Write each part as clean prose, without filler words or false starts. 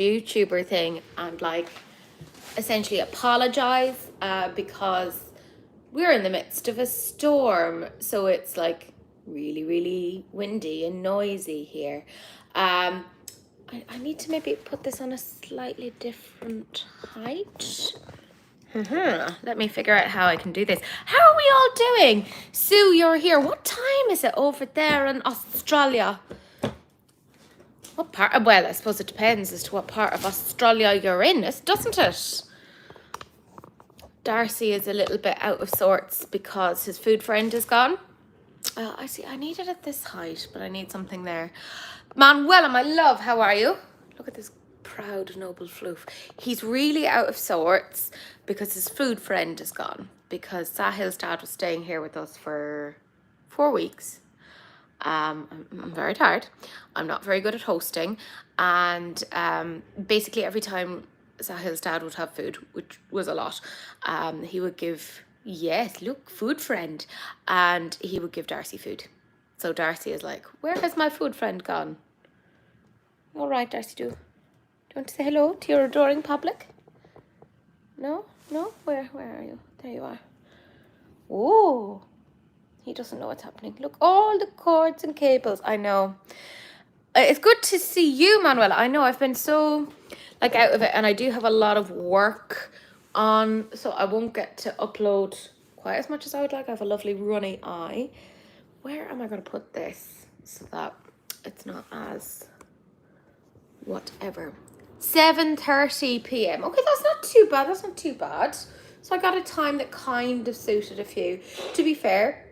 YouTuber thing and like essentially apologize because we're in the midst of a storm, so it's like really windy and noisy here. I need to maybe put this on a slightly different height. Let me figure out how I can do this. How are we all doing? Sue, you're here. What time is it over there in Australia? What part? Well, I suppose it depends as to what part of Australia you're in, doesn't it? Darcy is a little bit out of sorts because his food friend is gone. I see. I need it at this height, but I need something there. Manuela, my love, how are you? Look at this proud, noble floof. He's really out of sorts because his food friend is gone. Because Sahil's dad was staying here with us for 4 weeks. I'm very tired. I'm not very good at hosting. And basically every time Sahil's dad would have food, which was a lot, he would give, yes, look, food friend. And he would give Darcy food. So Darcy is like, where has my food friend gone? All right, Darcy, do you want to say hello to your adoring public? No? No? Where are you? There you are. Oh, he doesn't know what's happening. Look, all the cords and cables. I know. It's good to see you, Manuela. I know I've been so like out of it, and I do have a lot of work on, so I won't get to upload quite as much as I would like. I have a lovely runny eye. Where am I going to put this so that it's not as whatever? 7:30 p.m. Okay, that's not too bad. That's not too bad. So I got a time that kind of suited a few. To be fair,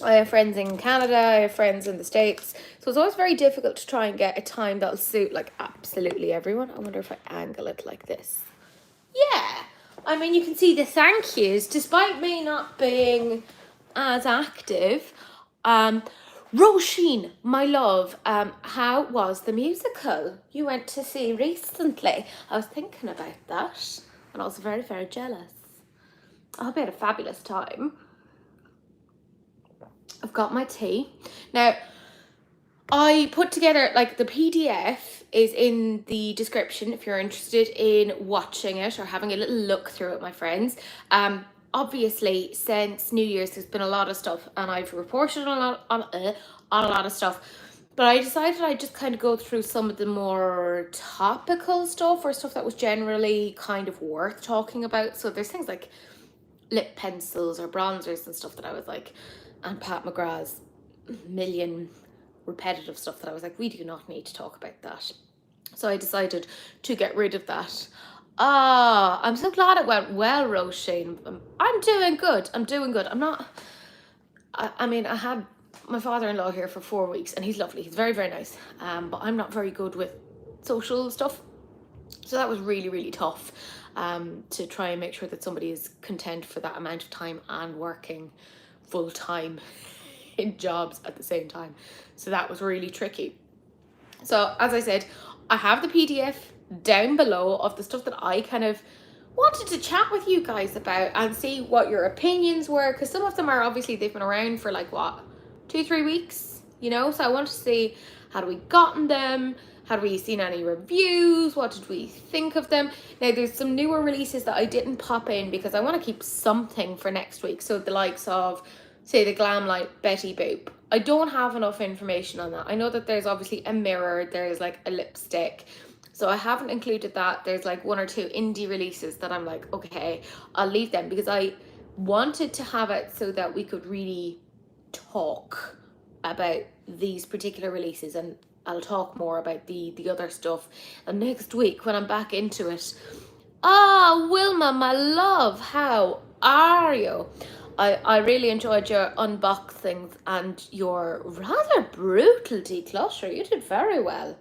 I have friends in Canada, I have friends in the States. So it's always very difficult to try and get a time that'll suit like absolutely everyone. I wonder if I angle it like this. Yeah. I mean, you can see the thank yous, despite me not being as active. Roisin, my love, how was the musical you went to see recently? I was thinking about that and I was very jealous. I hope you had a fabulous time. I've got my tea. Now, I put together, like, the PDF is in the description if you're interested in watching it or having a little look through it, my friends. Obviously, since New Year's, there's been a lot of stuff, and I've reported on a lot of stuff. But I decided I'd just kind of go through some of the more topical stuff or stuff that was generally kind of worth talking about. So there's things like lip pencils or bronzers and stuff that I was like, and Pat McGrath's million repetitive stuff that I was like, we do not need to talk about that. So I decided to get rid of that. I'm so glad it went well, Roisin. I'm doing good. I'm not, I mean, I had my father-in-law here for 4 weeks and he's lovely. He's very nice. But I'm not very good with social stuff. So that was really tough to try and make sure that somebody is content for that amount of time and working full time in jobs at the same time. So that was really tricky. So as I said, I have the PDF down below of the stuff that I kind of wanted to chat with you guys about and see what your opinions were, because some of them are obviously, they've been around for like what, 2-3 weeks, you know. So I want to see, had we gotten them, had we seen any reviews, what did we think of them? Now there's some newer releases that I didn't pop in because I want to keep something for next week. So the likes of, say, the Glam Light Betty Boop. I don't have enough information on that. I know that there's obviously a mirror, there's like a lipstick, so I haven't included that. There's like 1 or 2 indie releases that I'm like, okay, I'll leave them because I wanted to have it so that we could really talk about these particular releases, and I'll talk more about the other stuff. And next week when I'm back into it. Wilma, my love, how are you? I really enjoyed your unboxings and your rather brutal declutter. You did very well.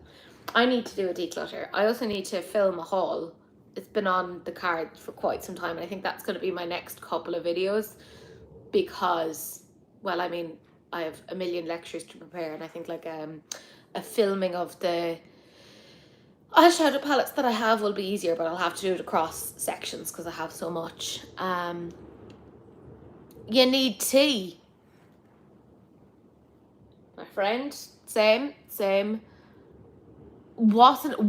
I need to do a declutter. I also need to film a haul. It's been on the cards for quite some time, and I think that's going to be my next couple of videos because, well, I mean, I have a million lectures to prepare, and I think like a filming of the eyeshadow palettes that I have will be easier, but I'll have to do it across sections because I have so much. You need tea, my friend. Same. Wasn't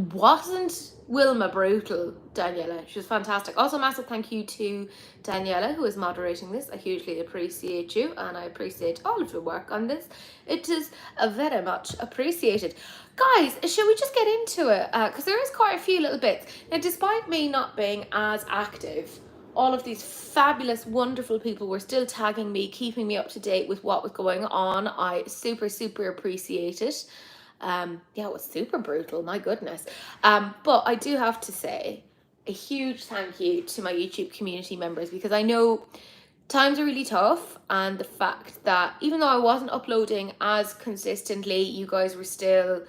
Wilma Brutal, Daniela. She was fantastic. Also, massive thank you to Daniela, who is moderating this. I hugely appreciate you, and I appreciate all of your work on this. It is very much appreciated. Guys, shall we just get into it? Because there is quite a few little bits. Now, despite me not being as active, all of these fabulous, wonderful people were still tagging me, keeping me up to date with what was going on. I super, super appreciate it. Yeah, it was super brutal, my goodness. But I do have to say a huge thank you to my YouTube community members, because I know times are really tough, and the fact that even though I wasn't uploading as consistently, you guys were still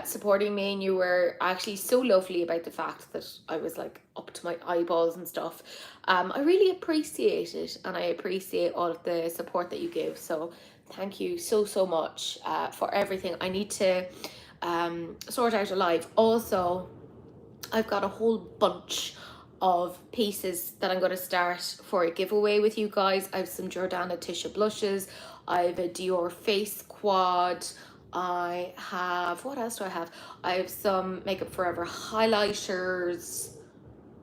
supporting me, and you were actually so lovely about the fact that I was like up to my eyeballs and stuff. I really appreciate it, and I appreciate all of the support that you give. So thank you so much for everything. I need to sort out a live. Also, I've got a whole bunch of pieces that I'm going to start for a giveaway with you guys. I have some Jordana Tisha blushes. I have a Dior face quad. I have, what else do I have? I have some Makeup Forever highlighters.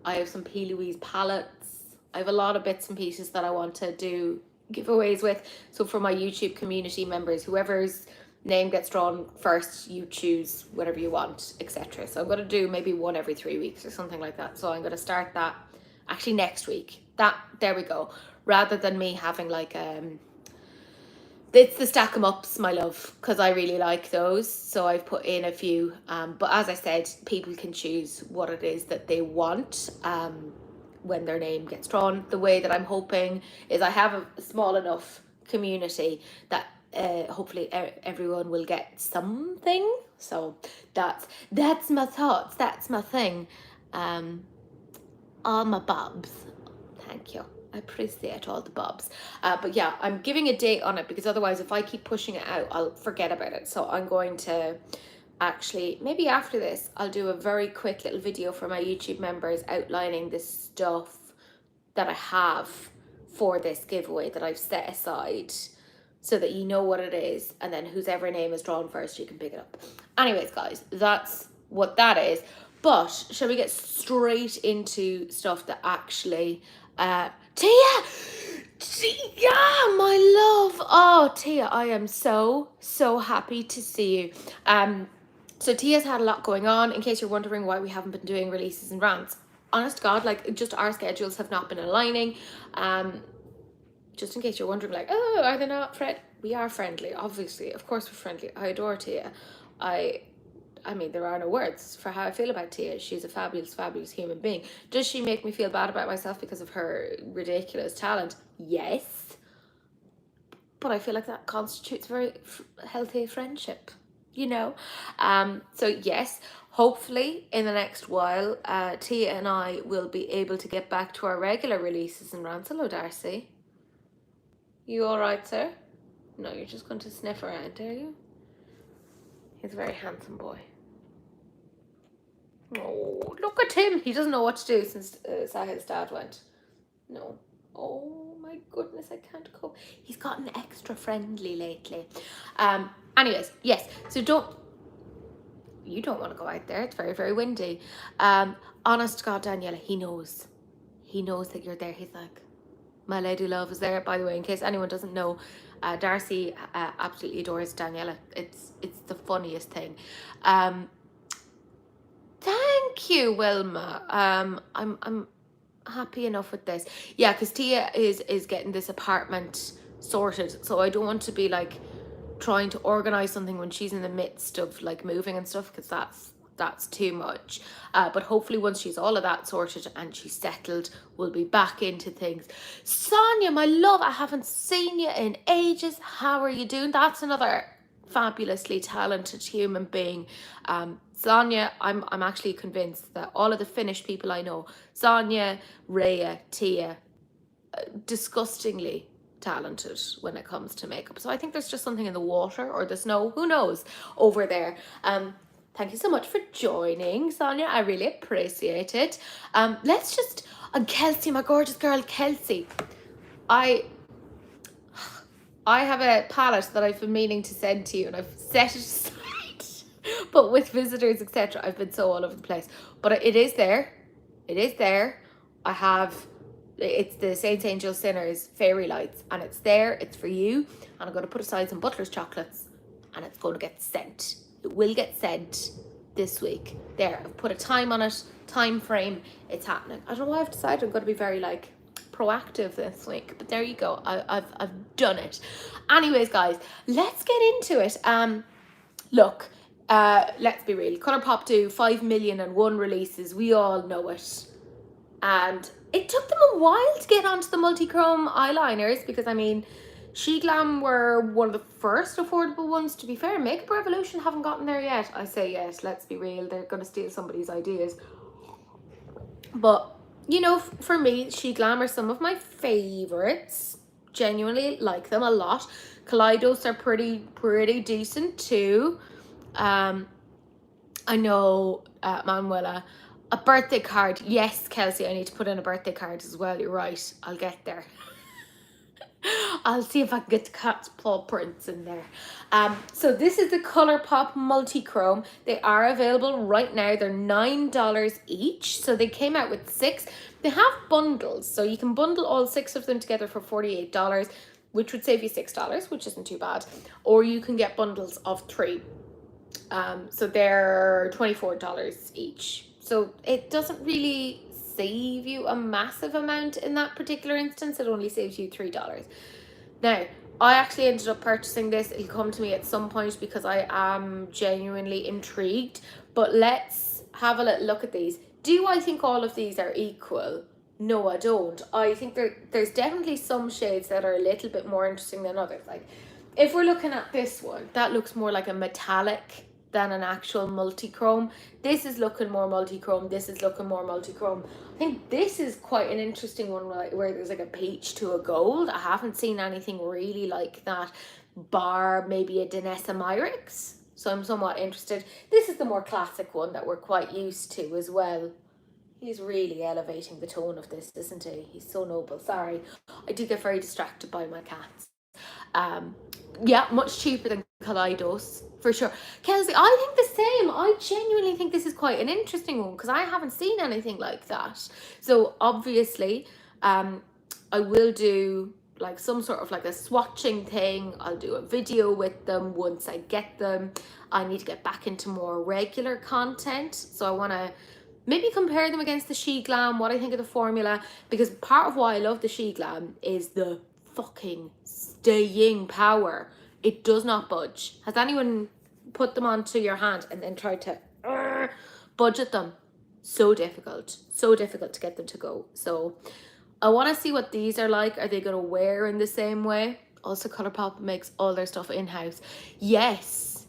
I have some P. Louise palettes. I have a lot of bits and pieces that I want to do giveaways with. So for my YouTube community members, whoever's name gets drawn first, you choose whatever you want, etc. So I'm going to do maybe one every 3 weeks or something like that. So I'm going to start that actually next week. There we go. Rather than me having like it's the stack 'em ups, my love, because I really like those. So I've put in a few. But as I said, people can choose what it is that they want when their name gets drawn. The way that I'm hoping is I have a small enough community that hopefully everyone will get something. So that's my thoughts. That's my thing. All my bobs. Thank you. I appreciate all the bobs. But yeah, I'm giving a date on it, because otherwise if I keep pushing it out, I'll forget about it. So I'm going to actually, maybe after this, I'll do a very quick little video for my YouTube members outlining the stuff that I have for this giveaway that I've set aside, so that you know what it is, and then whoever name is drawn first, you can pick it up. Anyways, guys, that's what that is. But shall we get straight into stuff that actually Tia, my love. Oh, Tia, I am so happy to see you. So Tia's had a lot going on, in case you're wondering why we haven't been doing releases and rants. Honest to God, like, just our schedules have not been aligning. Just in case you're wondering, like, oh, are they not we are friendly, obviously. Of course we're friendly. I adore Tia. I mean, there are no words for how I feel about Tia. She's a fabulous, fabulous human being. Does she make me feel bad about myself because of her ridiculous talent? Yes. But I feel like that constitutes very healthy friendship, you know? So yes, hopefully in the next while, Tia and I will be able to get back to our regular releases and rants. Hello, Darcy. You all right, sir? No, you're just going to sniff around, are you? He's a very handsome boy. Oh, look at him. He doesn't know what to do since Sahil's dad went. No. Oh my goodness, I can't cope. He's gotten extra friendly lately. Anyways, yes. So you don't want to go out there. It's very, very windy. Honest to God, Daniela, he knows. He knows that you're there. He's like, my lady love is there. By the way, in case anyone doesn't know, Darcy absolutely adores Daniela. It's the funniest thing. Thank you, Wilma. I'm happy enough with this. Yeah, because Tia is getting this apartment sorted, so I don't want to be like trying to organize something when she's in the midst of like moving and stuff, because that's too much. But hopefully once she's all of that sorted and she's settled, we'll be back into things. Sonia, my love, I haven't seen you in ages. How are you doing? That's another fabulously talented human being. Sonia, I'm actually convinced that all of the Finnish people I know, Sonia, Rhea, Tia, disgustingly talented when it comes to makeup. So I think there's just something in the water or the snow, who knows, over there. Thank you so much for joining, Sonia. I really appreciate it. Let's just, and Kelsey, my gorgeous girl, Kelsey. I have a palette that I've been meaning to send to you, and I've set it aside. but with visitors, etc., I've been so all over the place. But it is there. It is there. I have, it's the Saints, Angels, Sinners Fairy Lights, and it's there. It's for you. And I'm going to put aside some Butler's chocolates, and it's going to get sent. It will get sent this week. There, I've put a time on it, time frame. It's happening. I don't know why I've decided I'm going to be very like proactive this week, but there you go. I've done it. Anyways, guys, let's get into it. Look, let's be real. Colourpop do 5,000,001 releases. We all know it. And it took them a while to get onto the multi-chrome eyeliners, because I mean, She Glam were one of the first affordable ones. To be fair, Makeup Revolution haven't gotten there yet. I say yes, let's be real. They're going to steal somebody's ideas. But, you know, for me, She Glam are some of my favourites. Genuinely like them a lot. Kaleidos are pretty decent too. I know, Manuela, a birthday card. Yes, Kelsey, I need to put in a birthday card as well. You're right. I'll get there. I'll see if I can get the cat's paw prints in there. So this is the Colourpop Multi-Chrome. They are available right now. They're $9 each. So they came out with 6. They have bundles. So you can bundle all 6 of them together for $48, which would save you $6, which isn't too bad. Or you can get bundles of 3. So they're $24 each. So it doesn't really save you a massive amount in that particular instance. It only saves you $3. Now, I actually ended up purchasing this. It'll come to me at some point because I am genuinely intrigued. But let's have a little look at these. Do I think all of these are equal? No, I don't. I think there's definitely some shades that are a little bit more interesting than others. Like, if we're looking at this one, that looks more like a metallic than an actual multi-chrome. This is looking more multi-chrome. This is looking more multi-chrome. I think this is quite an interesting one where there's like a peach to a gold. I haven't seen anything really like that, bar maybe a Danessa Myrix. So I'm somewhat interested. This is the more classic one that we're quite used to as well. He's really elevating the tone of this, isn't he? He's so noble. Sorry, I do get very distracted by my cats. Yeah, much cheaper than Kaleidos, for sure. Kelsey, I think the same. I genuinely think this is quite an interesting one because I haven't seen anything like that. So obviously, I will do like some sort of like a swatching thing. I'll do a video with them once I get them. I need to get back into more regular content. So I want to maybe compare them against the She Glam, what I think of the formula, because part of why I love the She Glam is the fucking staying power. It does not budge. Has anyone put them onto your hand and then tried to budget them? So difficult to get them to go. So I want to see what these are like. Are they going to wear in the same way? Also, Colourpop makes all their stuff in-house. Yes,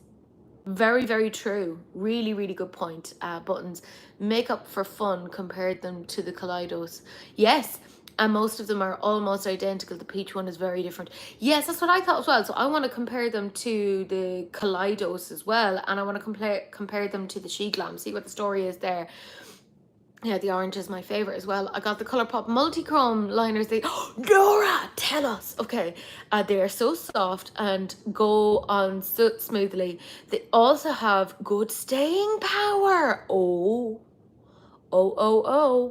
very, very true. Really, really good point. Buttons. Makeup for fun compared them to the Kaleidos. Yes, and most of them are almost identical. The peach one is very different. Yes, that's what I thought as well. So I want to compare them to the Kaleidos as well. And I want to compare them to the She Glam. See what the story is there. Yeah, the orange is my favorite as well. I got the Colourpop Multi-Chrome liners. Nora, tell us. Okay, they are so soft and go on so smoothly. They also have good staying power. Oh,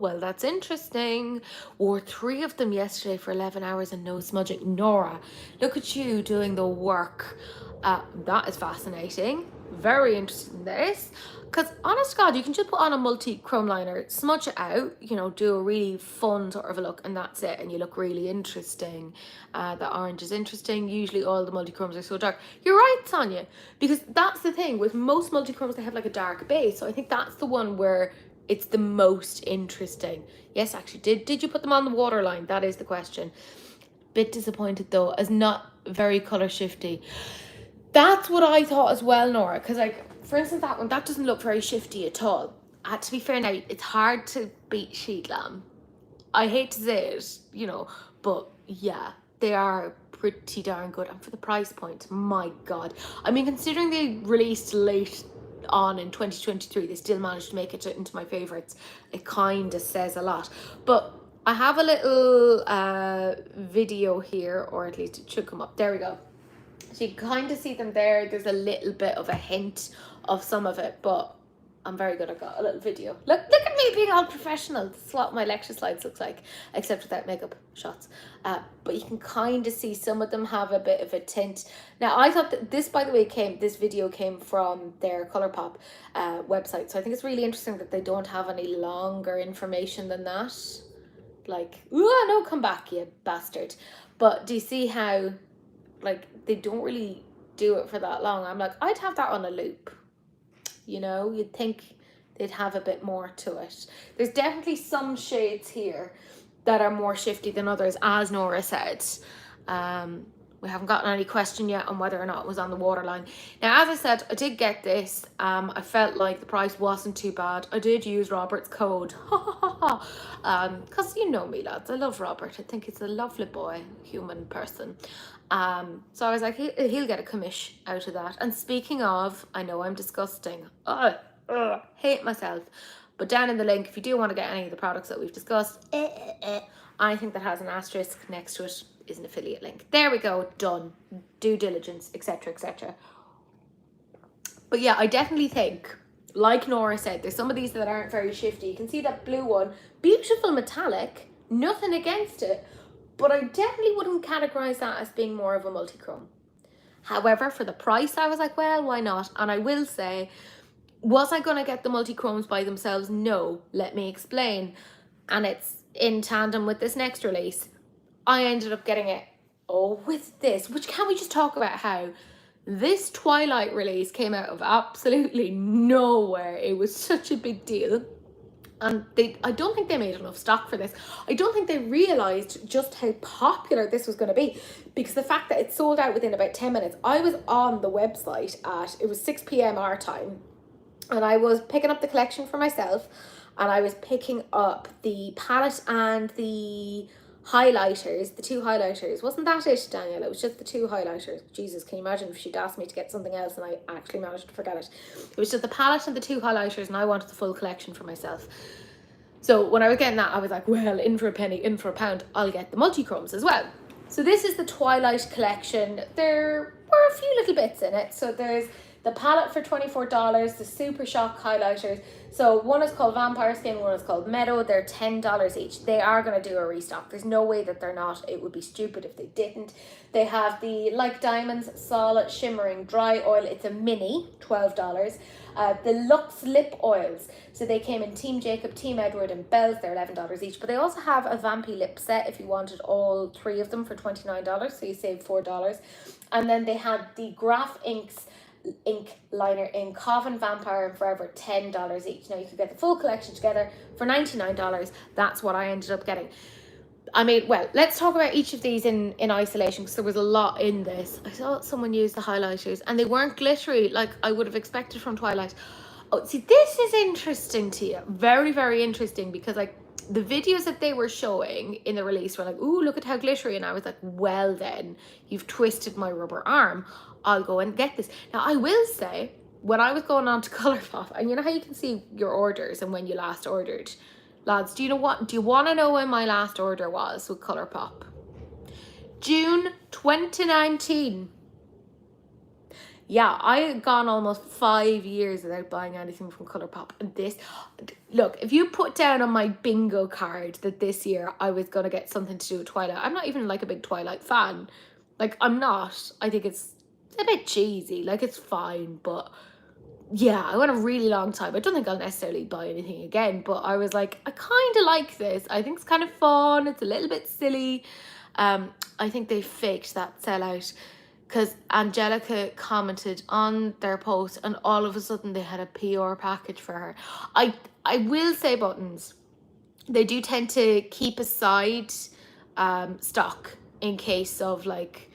well, that's interesting. Wore 3 of them yesterday for 11 hours and no smudging. Nora, look at you doing the work. That is fascinating. Very interested in this. Because, honest to God, you can just put on a multi-chrome liner, smudge it out, you know, do a really fun sort of a look, and that's it, and you look really interesting. The orange is interesting. Usually all the multi-chromes are so dark. You're right, Sonia, because that's the thing. With most multi-chromes, they have like a dark base, so I think that's the one where it's the most interesting. Yes, actually, did you put them on the waterline? That is the question. Bit disappointed, though, as not very colour shifty. That's what I thought as well, Nora, because like, for instance, that one, that doesn't look very shifty at all. To be fair now, it's hard to beat She Glam. I hate to say it, you know, but yeah, they are pretty darn good. And for the price point, my God. I mean, considering they released late on in 2023, they still managed to make it into my favourites. It kind of says a lot. But I have a little video here, or at least it should come up. There we go. So you can kind of see them there. There's a little bit of a hint of some of it, but I'm very good. I got a little video. Look at me being all professional. This is what my lecture slides look like, except without makeup shots. But you can kind of see some of them have a bit of a tint. Now, I thought that this, by the way, this video came from their Colourpop website. So I think it's really interesting that they don't have any longer information than that. Like, oh no, come back, you bastard. But do you see how, like, they don't really do it for that long? I'm like, I'd have that on a loop. You know, you'd think they'd have a bit more to it. There's definitely some shades here that are more shifty than others, as Nora said. We haven't gotten any question yet on whether or not it was on the waterline. Now, as I said, I did get this. I felt like the price wasn't too bad. I did use Robert's code. Because you know me, lads. I love Robert. I think he's a lovely boy, human person. So I was like, he'll get a commish out of that. And speaking of, I know I'm disgusting. Hate myself. But down in the link, if you do want to get any of the products that we've discussed, I think that has an asterisk next to it is an affiliate link. There we go, done. Due diligence, etc., etc. But yeah, I definitely think, like Nora said, there's some of these that aren't very shifty. You can see that blue one, beautiful metallic, nothing against it, but I definitely wouldn't categorize that as being more of a multi-chrome. However, for the price, I was like, well, why not? And I will say, was I going to get the multi-chromes by themselves? No, let me explain. And it's in tandem with this next release. I ended up getting it with this, which can we just talk about how this Twilight release came out of absolutely nowhere. It was such a big deal. And I don't think they made enough stock for this. I don't think they realised just how popular this was going to be, because the fact that it sold out within about 10 minutes. I was on the website it was 6 p.m. our time, and I was picking up the collection for myself, and I was picking up the palette and the highlighters, the two highlighters. Wasn't that it, Daniel? It was just the two highlighters. Jesus, can you imagine if she'd asked me to get something else and I actually managed to forget it? It was just the palette and the two highlighters, and I wanted the full collection for myself. So when I was getting that, I was like, well, in for a penny, in for a pound, I'll get the multi-chromes as well. So this is the Twilight collection. There were a few little bits in it. So there's the palette for $24, the Super Shock highlighters. So one is called Vampire Skin, one is called Meadow. They're $10 each. They are going to do a restock. There's no way that they're not. It would be stupid if they didn't. They have the Like Diamonds Solid Shimmering Dry Oil. It's a mini, $12. The Luxe Lip Oils. So they came in Team Jacob, Team Edward, and Bells. They're $11 each. But they also have a Vampy Lip Set if you wanted all three of them for $29. So you save $4. And then they had the Graph ink liner in Coven, Vampire, and Forever, $10 each. Now you could get the full collection together for $99. That's what I ended up getting. I mean, well, let's talk about each of these in isolation, because there was a lot in this. I saw someone use the highlighters and they weren't glittery like I would have expected from Twilight. Oh, see, this is interesting to you. Very, very interesting, because like the videos that they were showing in the release were like, ooh, look at how glittery. And I was like, well then, you've twisted my rubber arm. I'll go and get this. Now, I will say, when I was going on to Colourpop, and you know how you can see your orders and when you last ordered? Lads, do you know what? Do you want to know when my last order was with Colourpop? June 2019. Yeah, I had gone almost 5 years without buying anything from Colourpop. And this, look, if you put down on my bingo card that this year I was going to get something to do with Twilight, I'm not even like a big Twilight fan. Like, I'm not. I think it's a bit cheesy. Like, it's fine, but yeah, I went a really long time. I don't think I'll necessarily buy anything again, but I was like, I kind of like this. I think it's kind of fun. It's a little bit silly. I think they faked that sellout, because Angelica commented on their post and all of a sudden they had a PR package for her. I will say, Buttons, they do tend to keep aside stock in case of like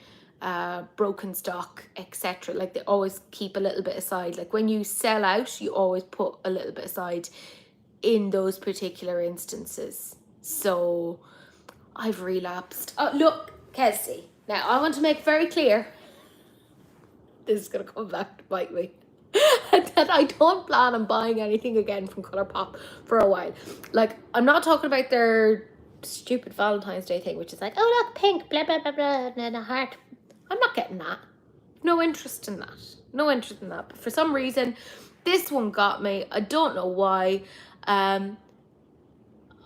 broken stock, etc. Like they always keep a little bit aside. Like when you sell out, you always put a little bit aside in those particular instances. So I've relapsed. Oh, look, Kelsey. Now I want to make very clear, this is going to come back to bite me, that I don't plan on buying anything again from Colourpop for a while. Like, I'm not talking about their stupid Valentine's Day thing, which is like, oh look, pink, blah blah blah blah, and a heart. I'm not getting that. No interest in that. No interest in that. But for some reason, this one got me. I don't know why. I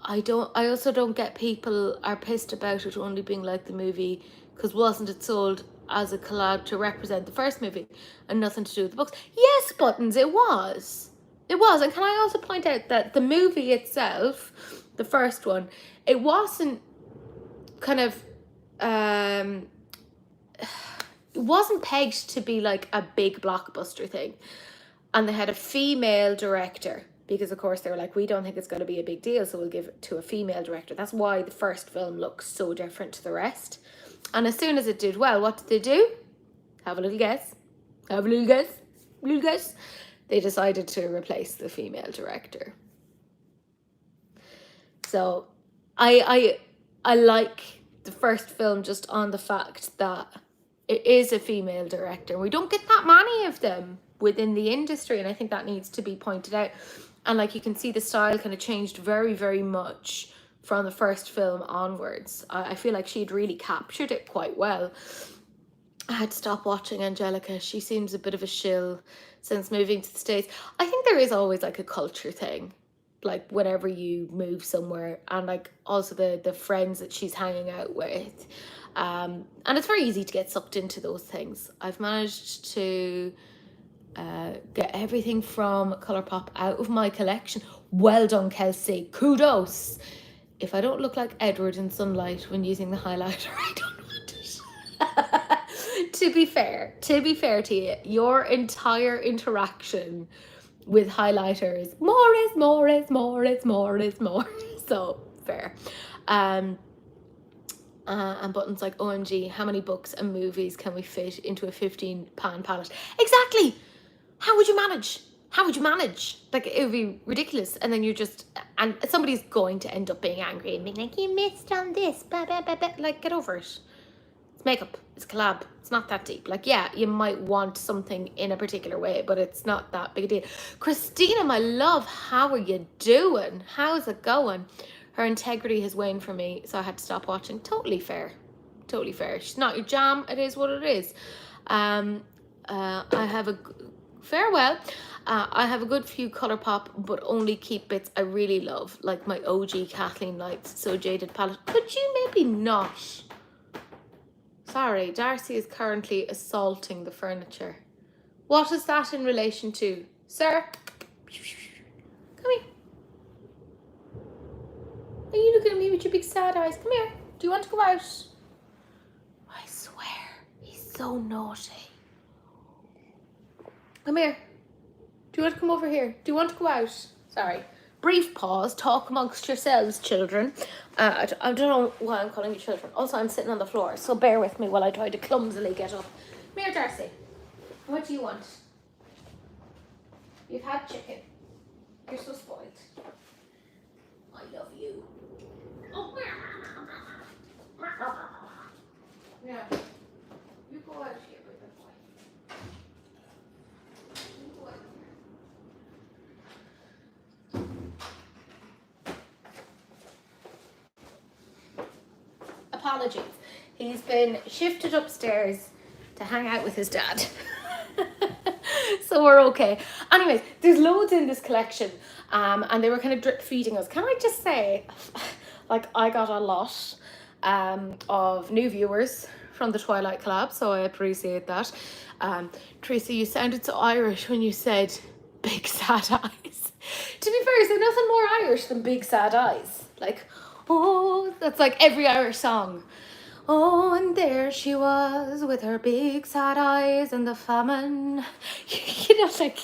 also don't get people are pissed about it only being like the movie, because wasn't it sold as a collab to represent the first movie and nothing to do with the books? Yes, Buttons, it was. It was. And can I also point out that the movie itself, the first one, it wasn't kind of it wasn't pegged to be like a big blockbuster thing. And they had a female director, because of course they were like, we don't think it's going to be a big deal, so we'll give it to a female director. That's why the first film looks so different to the rest. And as soon as it did well, what did they do? Have a little guess. Have a little guess. Little guess. They decided to replace the female director. So I like the first film just on the fact that it is a female director. We don't get that many of them within the industry, and I think that needs to be pointed out. And like you can see, the style kind of changed very, very much from the first film onwards. I feel like she'd really captured it quite well. I had to stop watching Angelica. She seems a bit of a shill since moving to the States. I think there is always like a culture thing, like whenever you move somewhere, and like also the friends that she's hanging out with. And it's very easy to get sucked into those things. I've managed to get everything from Colourpop out of my collection. Well done, Kelsey. Kudos. If I don't look like Edward in sunlight when using the highlighter, I don't want it. To be fair to you, your entire interaction with highlighters, more is more is more is more is more. So fair. And Button's like, OMG, how many books and movies can we fit into a 15-pound palette? Exactly. How would you manage? How would you manage? Like, it would be ridiculous. And then you're just, and somebody's going to end up being angry and being like, you missed on this, blah, blah, blah, blah. Like, get over it. It's makeup, it's collab, it's not that deep. Like, yeah, you might want something in a particular way, but it's not that big a deal. Christina, my love, how are you doing? How's it going? Her integrity has waned for me, so I had to stop watching. Totally fair. Totally fair. She's not your jam. It is what it is. I have a farewell. I have a good few Colourpop, but only keep bits I really love, like my OG Kathleen Lights, So Jaded palette. Could you maybe not? Sorry, Darcy is currently assaulting the furniture. What is that in relation to? Sir? Come here. Are you looking at me with your big sad eyes? Come here. Do you want to go out? I swear, he's so naughty. Come here. Do you want to come over here? Do you want to go out? Sorry. Brief pause. Talk amongst yourselves, children. I don't know why I'm calling you children. Also, I'm sitting on the floor, so bear with me while I try to clumsily get up. Come here, Darcy. What do you want? You've had chicken. You're so spoiled. I love you. Oh. Yeah. You go out here with the boy. You go out here. Apologies. He's been shifted upstairs to hang out with his dad. So we're okay. Anyways, there's loads in this collection, and they were kind of drip feeding us. Can I just say, like, I got a lot of new viewers from the Twilight collab, so I appreciate that. Tracy, you sounded so Irish when you said big sad eyes. To be fair, is there nothing more Irish than big sad eyes? Like, oh, that's like every Irish song. Oh, and there she was with her big sad eyes and the famine. You know, like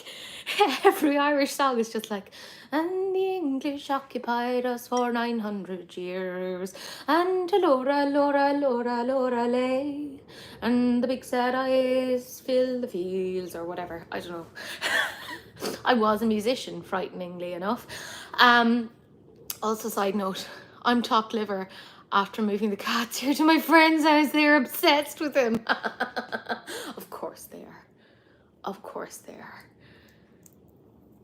every Irish song is just like, and the English occupied us for 900 years, and Laura, Laura, Laura, Laura lay, and the big sad eyes fill the fields, or whatever. I don't know. I was a musician, frighteningly enough. Also, side note, I'm chopped liver after moving the cats here to my friend's house. They're obsessed with him. Of course they are. Of course they are.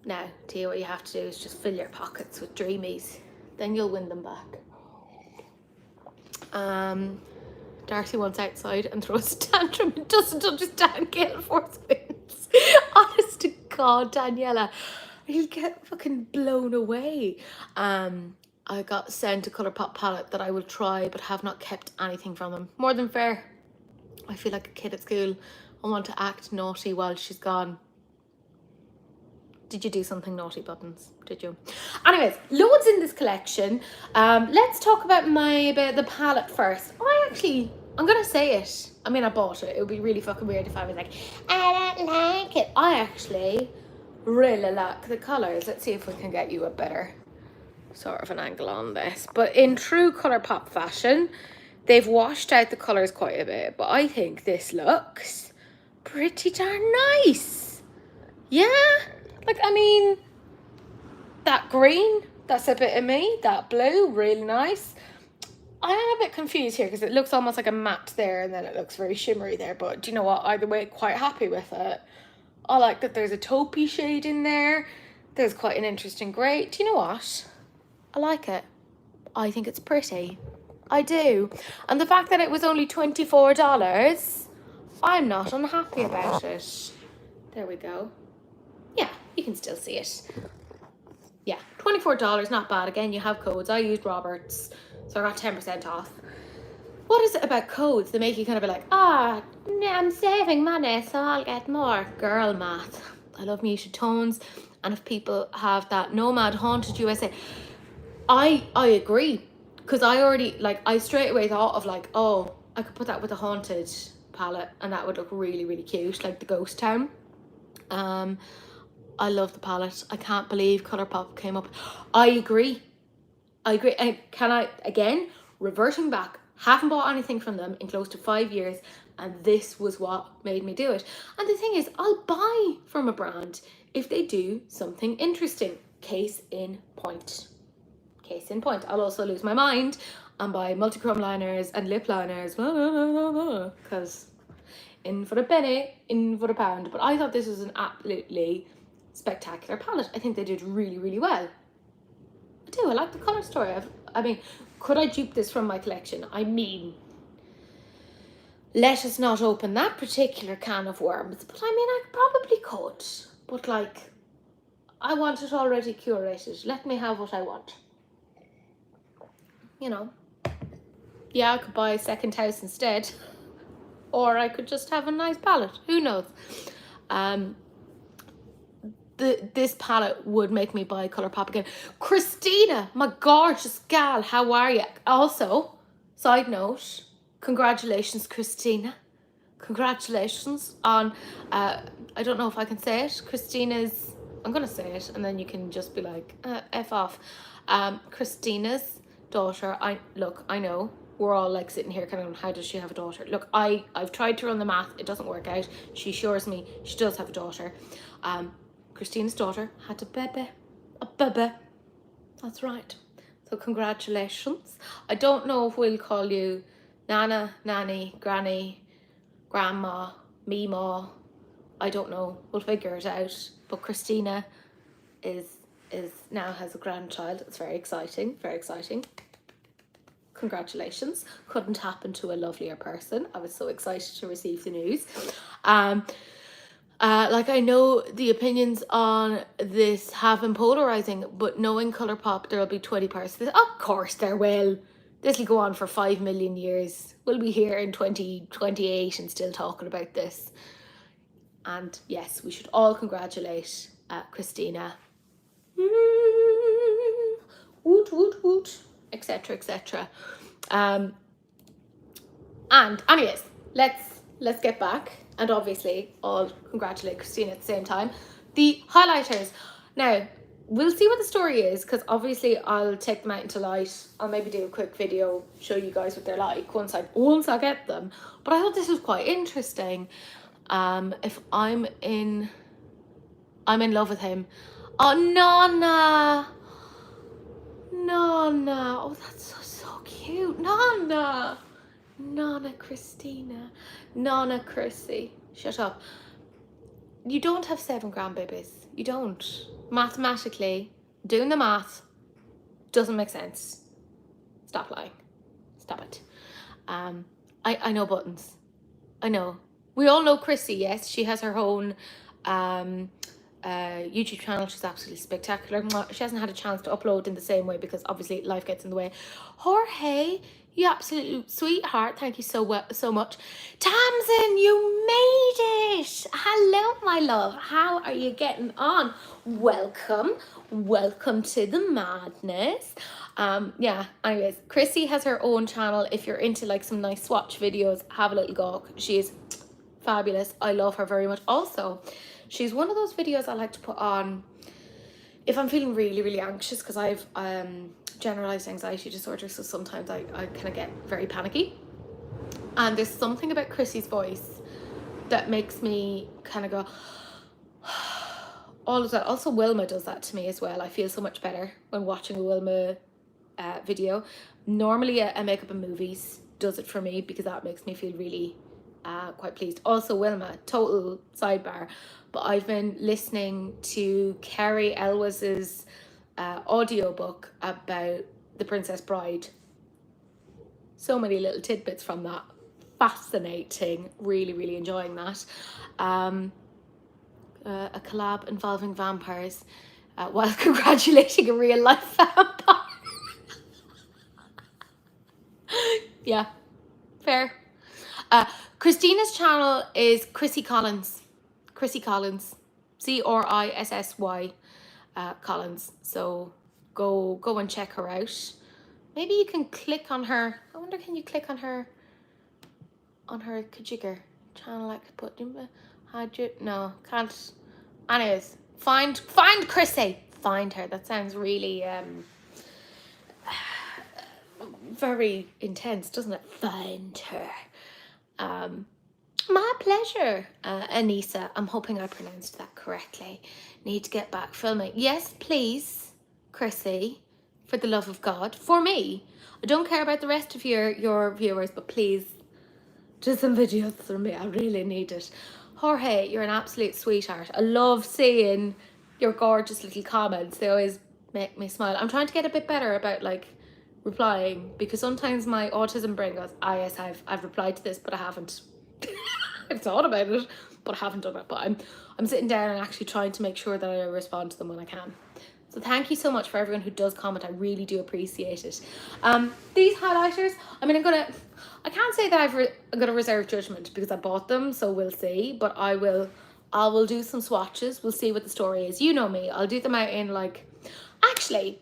Now, tell you what you have to do is just fill your pockets with dreamies. Then you'll win them back. Darcy wants outside and throws a tantrum and doesn't understand gale force winds. Honest to God, Daniela, you'll get fucking blown away. I got sent a Colourpop palette that I will try, but have not kept anything from them. More than fair. I feel like a kid at school. I want to act naughty while she's gone. Did you do something naughty, Buttons? Did you? Anyways, loads in this collection. Let's talk about the palette first. I'm gonna say it. I mean, I bought it. It would be really fucking weird if I was like, I don't like it. I actually really like the colours. Let's see if we can get you a better sort of an angle on this. But in true Colourpop fashion, they've washed out the colours quite a bit. But I think this looks pretty darn nice. Yeah? Like, I mean, that green, that's a bit of me. That blue, really nice. I am a bit confused here because it looks almost like a matte there and then it looks very shimmery there. But do you know what? Either way, quite happy with it. I like that there's a taupey shade in there. There's quite an interesting grey. Do you know what? I like it. I think it's pretty. I do. And the fact that it was only $24, I'm not unhappy about it. There we go. Yeah, you can still see it. Yeah, $24, not bad. Again, you have codes. I used Robert's, so I got 10% off. What is it about codes that make you kind of be like, I'm saving money, so I'll get more? Girl math. I love muted tones. And if people have that Nomad Haunted USA, I agree. Because I straight away thought of like, oh, I could put that with a Haunted palette and that would look really, really cute, like the Ghost Town. I love the palette. I can't believe Colourpop came up. I agree. And can I, again, reverting back, haven't bought anything from them in close to 5 years, and this was what made me do it. And the thing is, I'll buy from a brand if they do something interesting. Case in point. Case in point. I'll also lose my mind and buy multi-chrome liners and lip liners, because in for a penny, in for a pound. But I thought this was an absolutely spectacular palette. I think they did really, really well. I do. I like the colour story. I mean, could I dupe this from my collection? I mean, let us not open that particular can of worms. But I mean, I probably could. But like, I want it already curated. Let me have what I want. You know. Yeah, I could buy a second house instead. Or I could just have a nice palette. Who knows? This palette would make me buy Colourpop again. Christina, my gorgeous gal, how are you? Also, side note, congratulations, Christina. Congratulations on, I don't know if I can say it. Christina's, I'm going to say it and then you can just be like, F off. Christina's daughter, I know. We're all like sitting here kind of, how does she have a daughter? Look, I've tried to run the math. It doesn't work out. She assures me she does have a daughter. Christina's daughter had a baby. A baby. That's right. So congratulations. I don't know if we'll call you Nana, Nanny, Granny, Grandma, Meemaw. I don't know. We'll figure it out. But Christina is now has a grandchild. It's very exciting. Very exciting. Congratulations. Couldn't happen to a lovelier person. I was so excited to receive the news. Like, I know the opinions on this have been polarizing, but knowing Colourpop, there will be 20 parts. Of course there will. This will go on for 5 million years. We'll be here in 2028 and still talking about this. And yes, we should all congratulate Christina. Woot, woot, woot, etc., etc. And anyways, let's get back. And obviously, I'll congratulate Christina at the same time. The highlighters. Now, we'll see what the story is, because obviously I'll take them out into light. I'll maybe do a quick video, show you guys what they're like once I get them. But I thought this was quite interesting. If I'm in love with him. Oh, Nana. Nana. Oh, that's so cute. Nana. Nana Christina. Nana Chrissy. Shut up. You don't have 7 grandbabies. You don't. Mathematically, doing the math doesn't make sense. Stop lying. Stop it. I know buttons. I know. We all know Chrissy, yes. She has her own YouTube channel. She's absolutely spectacular. She hasn't had a chance to upload in the same way because obviously life gets in the way. Jorge, you absolute sweetheart. Thank you so much. Tamsin, you made it. Hello, my love. How are you getting on? Welcome. Welcome to the madness. Yeah, anyways, Chrissy has her own channel. If you're into like some nice swatch videos, have a little go. She is fabulous. I love her very much. Also, she's one of those videos I like to put on if I'm feeling really, really anxious, because I've generalized anxiety disorder, so sometimes I kind of get very panicky. And there's something about Chrissy's voice that makes me kind of go, all of that. Also, Wilma does that to me as well. I feel so much better when watching a Wilma video. Normally a Makeup and Movies does it for me because that makes me feel really quite pleased. Also, Wilma, total sidebar, but I've been listening to Kerry Elwes's audiobook about The Princess Bride. So many little tidbits from that. Fascinating. Really, really enjoying that. A collab involving vampires while congratulating a real life vampire. Yeah, fair. Christina's channel is Chrissy Collins. Chrissy Collins. Crissy Collins. So go and check her out. Maybe you can click on her. I wonder, can you click on her Kajigger channel? I could put no, can't. Anyways, find Chrissy. Find her. That sounds really very intense, doesn't it? Find her. My pleasure, Anissa. I'm hoping I pronounced that correctly. Need to get back filming. Yes, please, Chrissy, for the love of God. For me. I don't care about the rest of your viewers, but please, do some videos for me. I really need it. Jorge, you're an absolute sweetheart. I love seeing your gorgeous little comments. They always make me smile. I'm trying to get a bit better about like replying, because sometimes my autism brain goes, ah yes, I've replied to this, but I haven't. I've thought about it, but I haven't done it. But I'm sitting down and actually trying to make sure that I respond to them when I can. So thank you so much for everyone who does comment. I really do appreciate it. These highlighters, I mean, I can't say that I'm gonna reserve judgment because I bought them, so we'll see. But I will do some swatches. We'll see what the story is. You know me. I'll do them out in like, actually,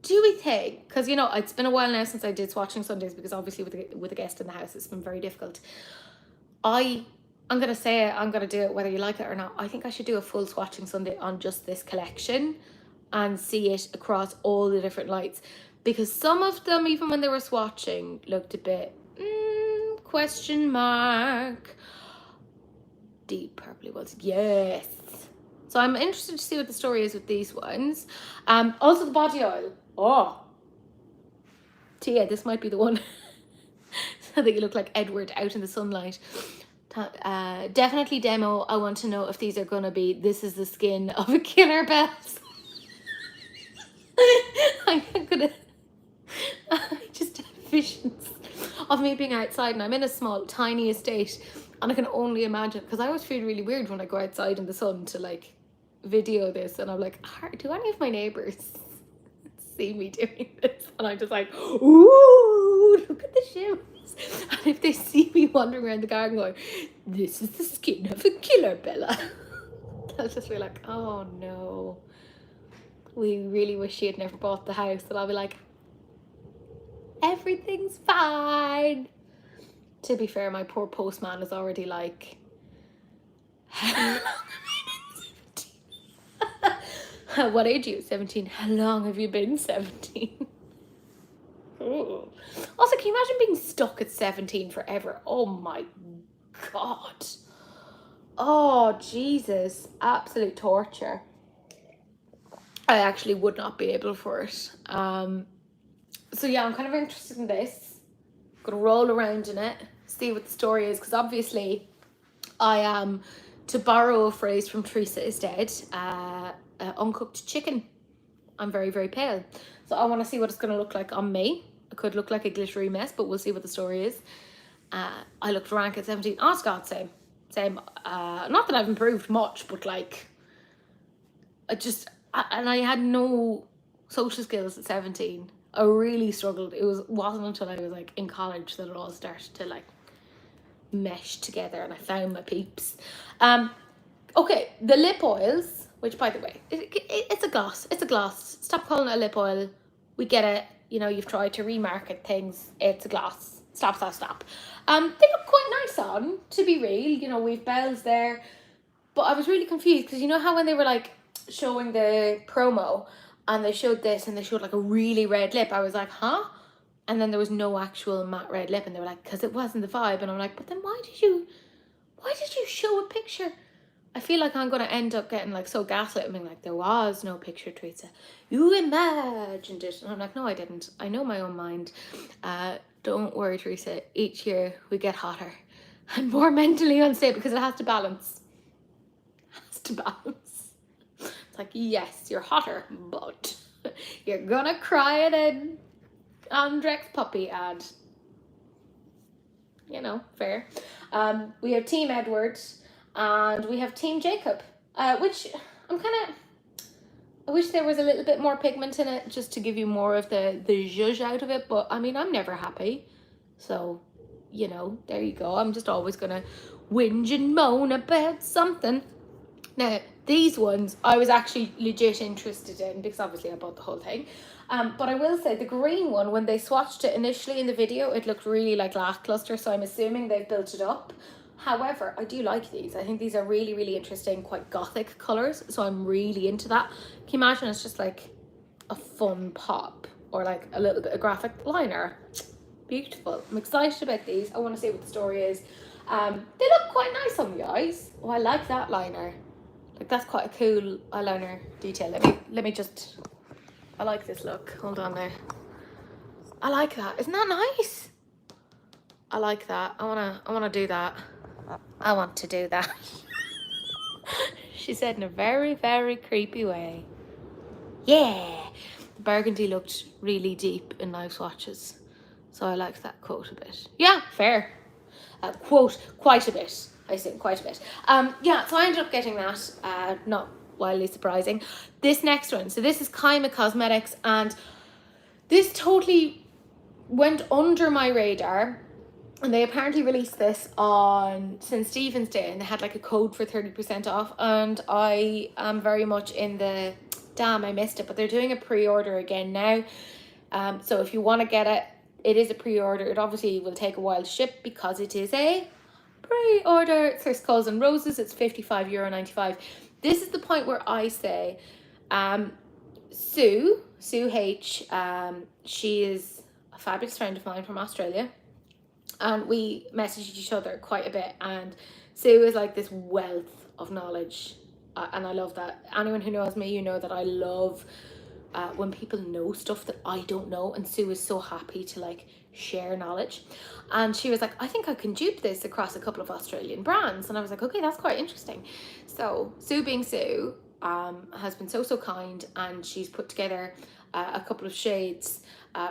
do we think, because you know it's been a while now since I did swatching Sundays, because obviously with a guest in the house it's been very difficult. I'm gonna say it, I'm gonna do it whether you like it or not. I think I should do a full swatching Sunday on just this collection and see it across all the different lights, because some of them, even when they were swatching, looked a bit question mark. Deep purpley ones, yes. So I'm interested to see what the story is with these ones. Also the body oil. Oh, Tia, this might be the one. So that you look like Edward out in the sunlight. Definitely demo. I want to know if these are gonna be, this is the skin of a killer bell. I'm gonna, I just have visions of me being outside, and I'm in a small, tiny estate, and I can only imagine, because I always feel really weird when I go outside in the sun to like video this, and I'm like, do any of my neighbors see me doing this? And I'm just like, ooh, look at the shoes. And if they see me wandering around the garden going, this is the skin of a killer Bella, they'll just be like, oh no, we really wish she had never bought the house. And I'll be like, everything's fine. To be fair, my poor postman is already like, what age are you? 17. How long have you been 17? Ooh. Also, can you imagine being stuck at 17 forever? Oh my God. Oh, Jesus. Absolute torture. I actually would not be able for it. So yeah, I'm kind of interested in this. I'm gonna roll around in it, see what the story is, because obviously I am, to borrow a phrase from Teresa is Dead, uncooked chicken. I'm very, very pale. So I want to see what it's going to look like on me. I could look like a glittery mess, but we'll see what the story is. I looked rank at 17. Oh, Scott, same. Not that I've improved much, but like, and I had no social skills at 17. I really struggled. Wasn't until I was like in college that it all started to like mesh together and I found my peeps. Okay, the lip oils, which by the way, it's a gloss. It's a gloss. Stop calling it a lip oil. We get it. You know, you've tried to remarket things. It's a gloss. Stop. They look quite nice on, to be real. You know, we've bells there. But I was really confused because you know how when they were like showing the promo and they showed this and they showed like a really red lip, I was like, huh? And then there was no actual matte red lip and they were like, because it wasn't the vibe. And I'm like, but then why did you show a picture? I feel like I'm going to end up getting like so gaslit and being like, there was no picture, Teresa. You imagined it. And I'm like, no, I didn't. I know my own mind. Don't worry, Teresa. Each year we get hotter and more mentally unstable because it has to balance. It's like, yes, you're hotter, but you're going to cry at an Andrex puppy ad. You know, fair. We have Team Edward. And we have Team Jacob, which I wish there was a little bit more pigment in it just to give you more of the zhuzh out of it. But I mean, I'm never happy. So, you know, there you go. I'm just always going to whinge and moan about something. Now, these ones I was actually legit interested in because obviously I bought the whole thing. But I will say the green one, when they swatched it initially in the video, it looked really like lackluster. So I'm assuming they've built it up. However, I do like these. I think these are really, really interesting, quite gothic colours. So I'm really into that. Can you imagine it's just like a fun pop or like a little bit of graphic liner? Beautiful. I'm excited about these. I want to see what the story is. They look quite nice on the eyes. Oh, I like that liner. Like that's quite a cool eyeliner detail. Let me just, I like this look. Hold on there. I like that. Isn't that nice? I like that. I wanna do that. I want to do that. She said in a very, very creepy way. Yeah. The burgundy looked really deep in live swatches. So I liked that quote a bit. Yeah, fair. Quote quite a bit. I say quite a bit. Yeah, so I ended up getting that. Not wildly surprising. This next one. So this is Kaima Cosmetics. And this totally went under my radar. And they apparently released this on St. Stephen's Day and they had like a code for 30% off. And I am very much in the, damn, I missed it. But they're doing a pre-order again now. So if you want to get it, it is a pre-order. It obviously will take a while to ship because it is a pre-order. It's for Skulls and Roses. It's €55.95. This is the point where I say, Sue H, she is a fabulous friend of mine from Australia. And we messaged each other quite a bit. And Sue is like this wealth of knowledge. And I love that. Anyone who knows me, you know that I love when people know stuff that I don't know. And Sue is so happy to like share knowledge. And she was like, I think I can dupe this across a couple of Australian brands. And I was like, okay, that's quite interesting. So Sue being Sue has been so kind. And she's put together a couple of shades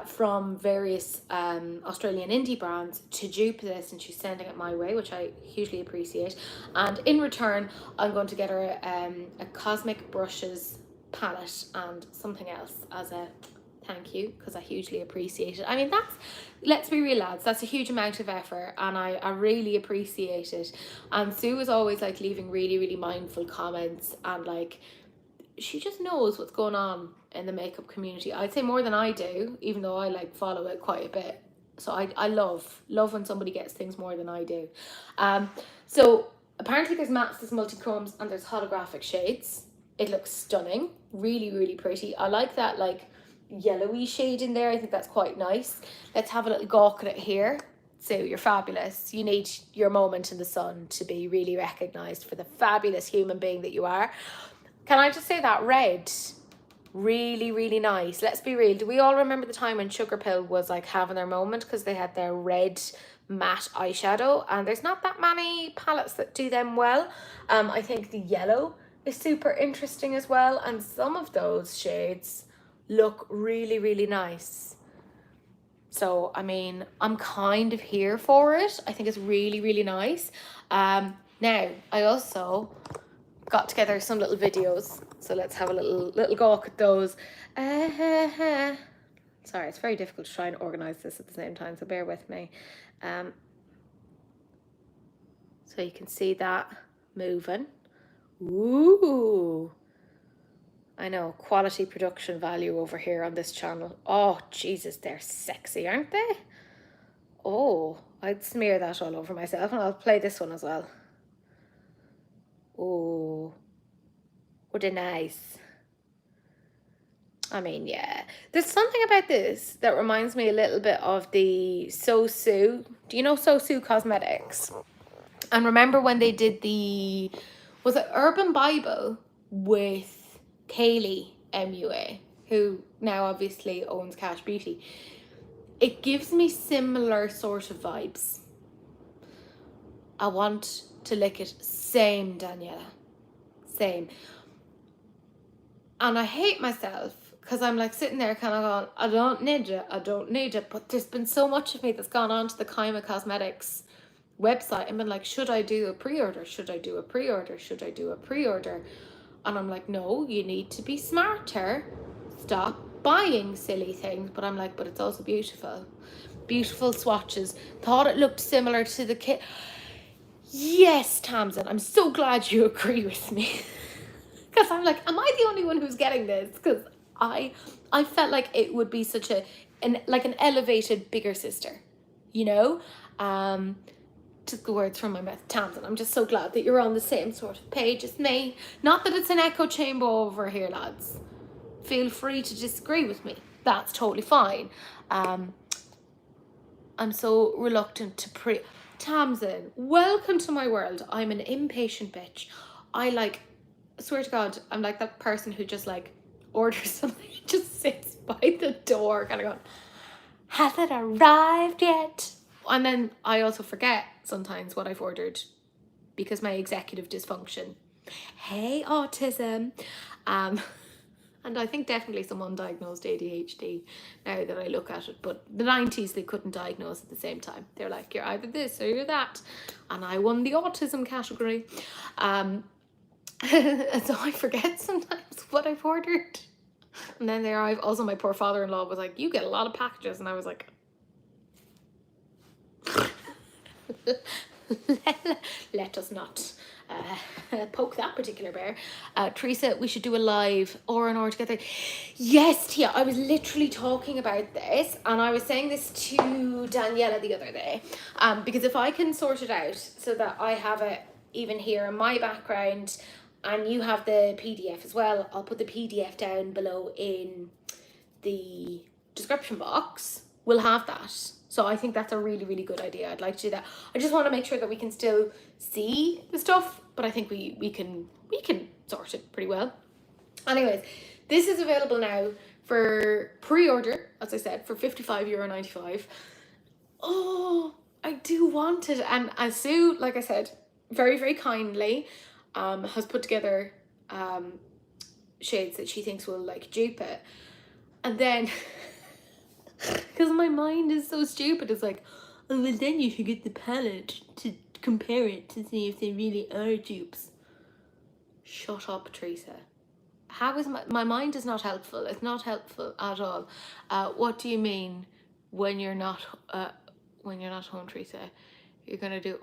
from various Australian indie brands to dupe this, and she's sending it my way, which I hugely appreciate. And in return, I'm going to get her a Cosmic Brushes palette and something else as a thank you, because I hugely appreciate it. I mean, that's, let's be real lads, that's a huge amount of effort and I really appreciate it. And Sue is always like leaving really mindful comments, and like she just knows what's going on in the makeup community. I'd say more than I do, even though I like follow it quite a bit. So I love when somebody gets things more than I do. So apparently there's mattes, there's multi-chromes, and there's holographic shades. It looks stunning, really pretty. I like that like yellowy shade in there. I think that's quite nice. Let's have a little gawk at it here. So you're fabulous. You need your moment in the sun to be really recognized for the fabulous human being that you are. Can I just say that red, really nice. Let's be real. Do we all remember the time when Sugar Pill was like having their moment because they had their red matte eyeshadow, and there's not that many palettes that do them well. I think the yellow is super interesting as well, and some of those shades look really nice. So, I mean, I'm kind of here for it. I think it's really, really nice. Now, I also got together some little videos. So let's have a little go at those. Sorry, it's very difficult to try and organise this at the same time, so bear with me. So you can see that moving. Ooh. I know, quality production value over here on this channel. Oh, Jesus, they're sexy, aren't they? Oh, I'd smear that all over myself, and I'll play this one as well. Oh, what a nice. I mean, yeah. There's something about this that reminds me a little bit of the So-Su. Do you know So-Su Cosmetics? And remember when they did the, was it Urban Bible with Kaylee MUA, who now obviously owns Cash Beauty? It gives me similar sort of vibes. I want to lick it. Same, Daniela. Same. And I hate myself because I'm like sitting there kind of going, I don't need it. But there's been so much of me that's gone on to the Kaima Cosmetics website and been like, should I do a pre-order? Should I do a pre-order? Should I do a pre-order? And I'm like, no, you need to be smarter. Stop buying silly things. But I'm like, but it's also beautiful. Beautiful swatches. Thought it looked similar to the kit. Yes, Tamsin, I'm so glad you agree with me. Because I'm like, am I the only one who's getting this? Because I felt like it would be such an elevated bigger sister, you know? Took the words from my mouth. Tamsin, I'm just so glad that you're on the same sort of page as me. Not that it's an echo chamber over here, lads. Feel free to disagree with me. That's totally fine. I'm so reluctant to Tamsin, welcome to my world. I'm an impatient bitch. I swear to God, I'm like that person who just like orders something, just sits by the door kind of going, has it arrived yet? And then I also forget sometimes what I've ordered because my executive dysfunction. Hey, autism. And I think definitely some undiagnosed ADHD now that I look at it. But the 90s, they couldn't diagnose at the same time. They're like, you're either this or you're that. And I won the autism category. And so I forget sometimes what I've ordered. And then they arrive. Also, my poor father-in-law was like, you get a lot of packages. And I was like, let us not poke that particular bear. Teresa, we should do a live R&R together. Yes, Tia, I was literally talking about this, and I was saying this to Daniela the other day, because if I can sort it out so that I have it even here in my background and you have the PDF as well, I'll put the PDF down below in the description box. We'll have that. So I think that's a really, really good idea. I'd like to do that. I just want to make sure that we can still see the stuff, but I think we can sort it pretty well. Anyways, this is available now for pre-order, as I said, for €55.95. Oh, I do want it. And as Sue, like I said, very, very kindly has put together shades that she thinks will like dupe it. And then because my mind is so stupid, it's like, oh, well then you should get the palette to compare it to see if they really are dupes. Shut up, Teresa. How is my mind is not helpful. It's not helpful at all. What do you mean when you're not home, Teresa? You're gonna do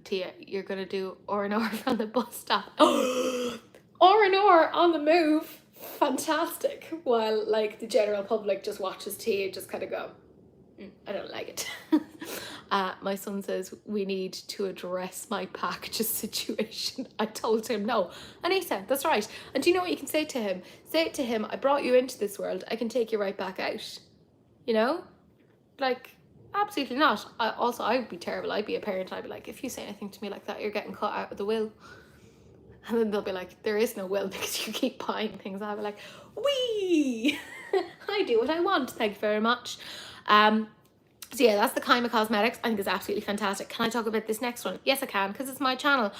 Tia, you're gonna do R&R from the bus stop. R&R on the move. Fantastic. While like the general public just watches tea and just kind of go, I don't like it. My son says we need to address my packages situation. I told him no, and he said that's right. And do you know what you can say to him? Say it to him, I brought you into this world, I can take you right back out. You know, like absolutely not. I would be terrible. I'd be a parent. I'd be like, if you say anything to me like that, you're getting cut out of the will. And then they'll be like, there is no will because you keep buying things. I'll be like, wee! I do what I want. Thank you very much. So yeah, that's the Kaima Cosmetics. I think it's absolutely fantastic. Can I talk about this next one? Yes, I can, because it's my channel.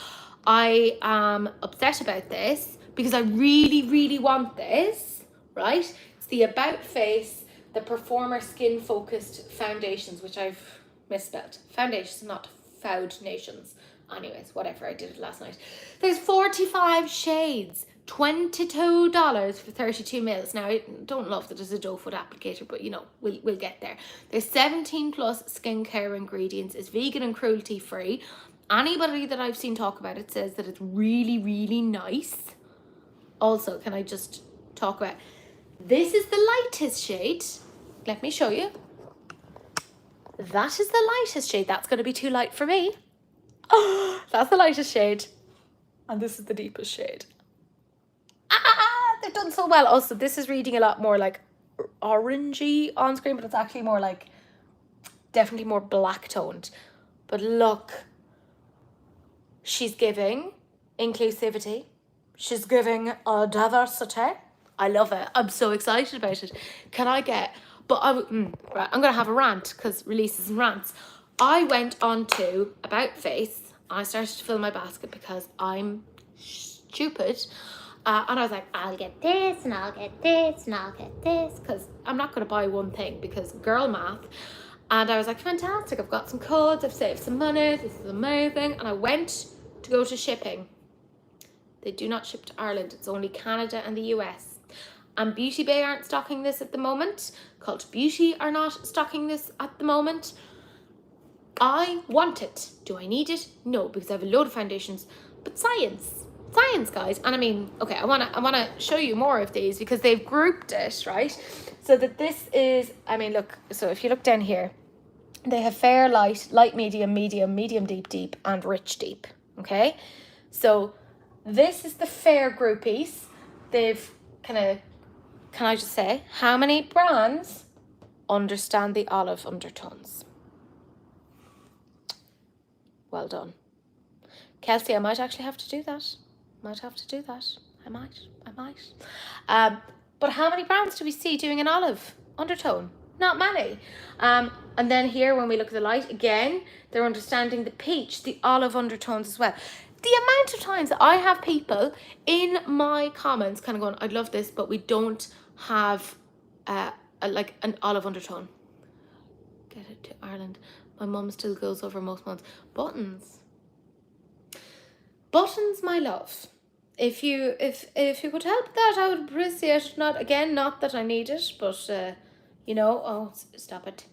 I am upset about this because I really, really want this, right? It's the About Face the Performer Skin Focused Foundations, which I've misspelled. Foundations, not foundations. Anyways, whatever, I did it last night. There's 45 shades, $22 for 32 mils. Now, I don't love that it's a doe foot applicator, but you know, we'll get there. There's 17 plus skincare ingredients. It's vegan and cruelty free. Anybody that I've seen talk about it says that it's really, really nice. Also, can I just talk about, this is the lightest shade. Let me show you. That is the lightest shade. That's going to be too light for me. Oh, that's the lightest shade. And this is the deepest shade. They've done so well. Also, this is reading a lot more like orangey on screen, but it's actually more like, definitely more black toned. But look, she's giving inclusivity. She's giving a diversity. I love it. I'm so excited about it. Can I get, but right, I'm going to have a rant because releases and rants. I went on to About Face. I started to fill my basket because I'm stupid. And I was like, I'll get this and I'll get this and I'll get this, because I'm not going to buy one thing because girl math. And I was like, fantastic, I've got some codes, I've saved some money, this is amazing. And I went to go to shipping. They do not ship to Ireland. It's only Canada and the US. And Beauty Bay aren't stocking this at the moment. Cult Beauty are not stocking this at the moment. I want it. Do I need it? No, because I have a load of foundations. But science, guys. And I mean, okay, I wanna show you more of these because they've grouped it, right? So that this is, I mean, look. So if you look down here, they have fair, light, light, medium, medium, medium, deep, deep, and rich, deep. Okay, so this is the fair groupies. They've kind of, can I just say, how many brands understand the olive undertones? Well done. Kelsey, I might actually have to do that. I might. But how many brands do we see doing an olive undertone? Not many. And then here, when we look at the light, again, they're understanding the peach, the olive undertones as well. The amount of times that I have people in my comments kind of going, I'd love this, but we don't have like an olive undertone. Get it to Ireland. My mum still goes over most months. Buttons, my love. If you could help that, I would appreciate it. Not that I need it, but you know, oh, stop it.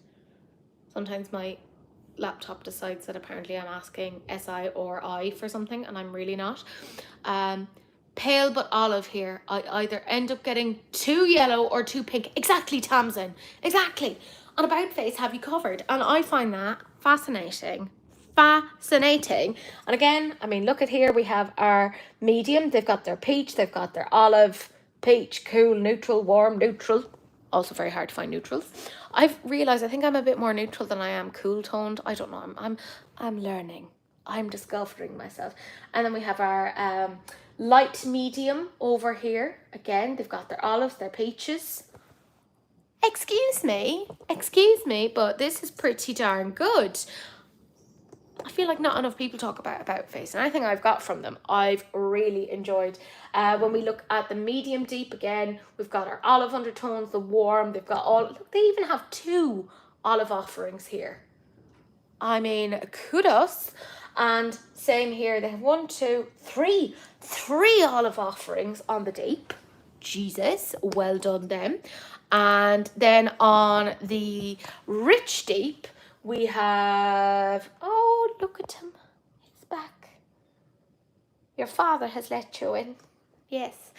Sometimes my laptop decides that apparently I'm asking SI or I for something, and I'm really not. Pale but olive here. I either end up getting too yellow or too pink. Exactly, Tamsin. Exactly. On About Face, have you covered? And I find that fascinating. And again, I mean, look at here. We have our medium. They've got their peach. They've got their olive, peach, cool, neutral, warm, neutral. Also very hard to find neutrals. I've realized I think I'm a bit more neutral than I am cool toned. I don't know. I'm learning. I'm discovering myself. And then we have our light medium over here. Again, they've got their olives, their peaches. Excuse me, but this is pretty darn good. I feel like not enough people talk about Face, and anything I've got from them, I've really enjoyed. When we look at the medium deep, again, we've got our olive undertones, the warm, they've got all, look, they even have 2 olive offerings here. I mean, kudos. And same here, they have 1, 2, 3 olive offerings on the deep. Jesus, well done them. And then on the rich deep, we have, oh, look at him. He's back. Your father has let you in. Yes.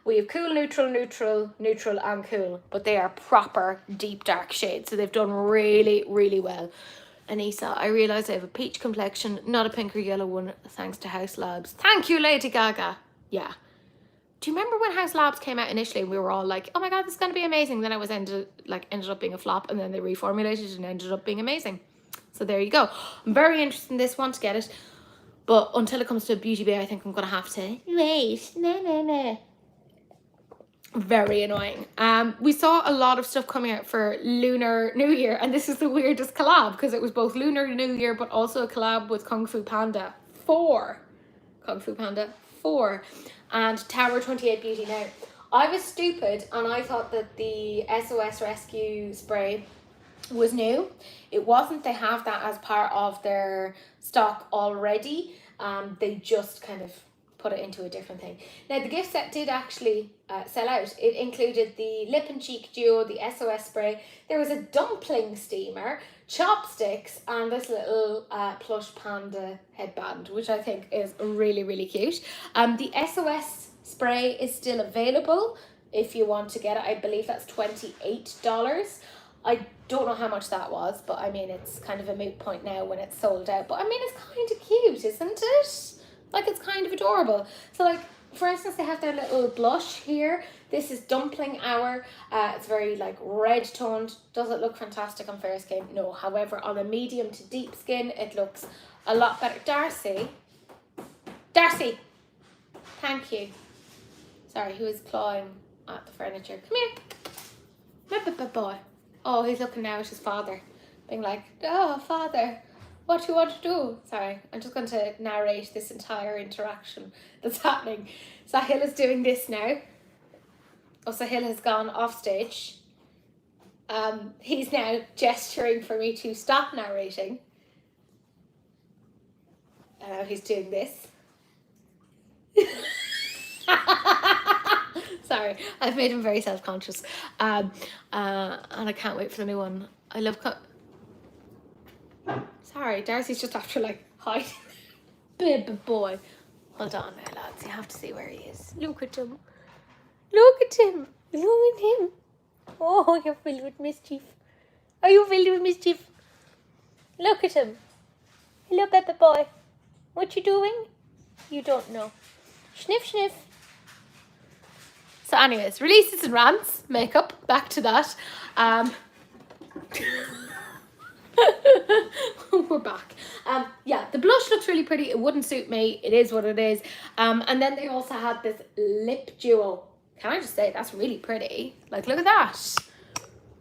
We have cool, neutral, and cool. But they are proper deep, dark shades. So they've done really, really well. Anissa, I realise I have a peach complexion, not a pink or yellow one, thanks to House Labs. Thank you, Lady Gaga. Yeah. Do you remember when House Labs came out initially and we were all like, oh my God, this is going to be amazing. Then it was ended up being a flop, and then they reformulated and ended up being amazing. So there you go. I'm very interested in this one to get it. But until it comes to Beauty Bay, I think I'm going to have to wait. No. Very annoying. We saw a lot of stuff coming out for Lunar New Year, and this is the weirdest collab because it was both Lunar New Year but also a collab with Kung Fu Panda 4. And Tower 28 Beauty. Now, I was stupid and I thought that the SOS Rescue spray was new. It wasn't. They have that as part of their stock already. They just kind of put it into a different thing. Now the gift set did actually sell out. It included the lip and cheek duo, the SOS spray. There was a dumpling steamer, chopsticks, and this little plush panda headband, which I think is really, really cute. The SOS spray is still available if you want to get it. I believe that's $28. I don't know how much that was, but I mean, it's kind of a moot point now when it's sold out. But I mean, it's kind of cute, isn't it? Like, it's kind of adorable. So, like, for instance, they have their little blush here. This is Dumpling Hour. It's very, like, red toned. Does it look fantastic on fair skin? No. However, on a medium to deep skin, it looks a lot better. Darcy, thank you. Sorry, he was clawing at the furniture. Come here. My boy. Oh, he's looking now at his father, being like, oh, father, what do you want to do? Sorry, I'm just going to narrate this entire interaction that's happening. Sahil is doing this now. Oh, Sahil has gone off stage. He's now gesturing for me to stop narrating. He's doing this. Sorry, I've made him very self-conscious. And I can't wait for the new one. I love Sorry, Darcy's just after, like, hiding. Baby boy. Hold on now, lads. You have to see where he is. Look at him. Look at him. Look at him. Oh, you're filled with mischief. Are you filled with mischief? Look at him. Hello, baby boy. What you doing? You don't know. Sniff, sniff. So anyways, releases and rants, makeup, back to that. We're back. Yeah, the blush looks really pretty. It wouldn't suit me. It is what it is. And then they also had this lip duo. Can I just say, that's really pretty. Like, look at that.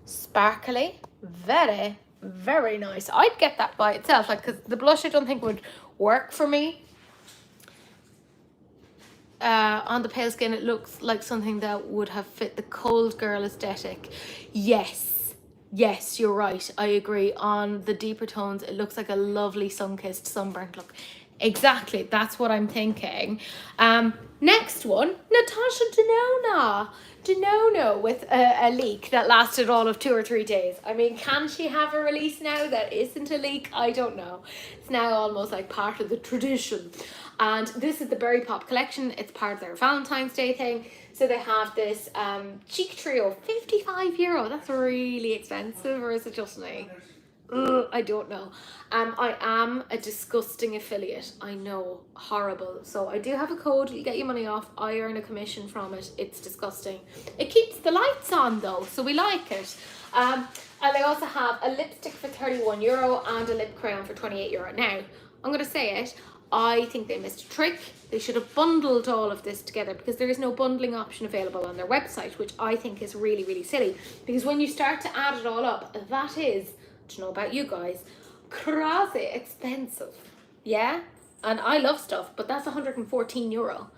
Sparkly. Very, very nice. I'd get that by itself, like, because the blush I don't think would work for me. On the pale skin, it looks like something that would have fit the cold girl aesthetic. Yes, you're right. I agree. On the deeper tones, it looks like a lovely sun-kissed, sunburnt look. Exactly, that's what I'm thinking. Next one, Natasha Denona with a leak that lasted all of 2 or 3 days. I mean, can she have a release now that isn't a leak? I don't know. It's now almost like part of the tradition. And this is the Berry Pop collection. It's part of their Valentine's Day thing. So they have this cheek trio, €55. That's really expensive, or is it just me? I don't know. I am a disgusting affiliate. I know, horrible. So I do have a code. You get your money off. I earn a commission from it. It's disgusting. It keeps the lights on though, so we like it. And they also have a lipstick for €31 and a lip crayon for €28. Now, I'm going to say it. I think they missed a trick. They should have bundled all of this together, because there is no bundling option available on their website, which I think is really, really silly. Because when you start to add it all up, that is, I don't know about you guys, crazy expensive. Yeah? And I love stuff, but that's €114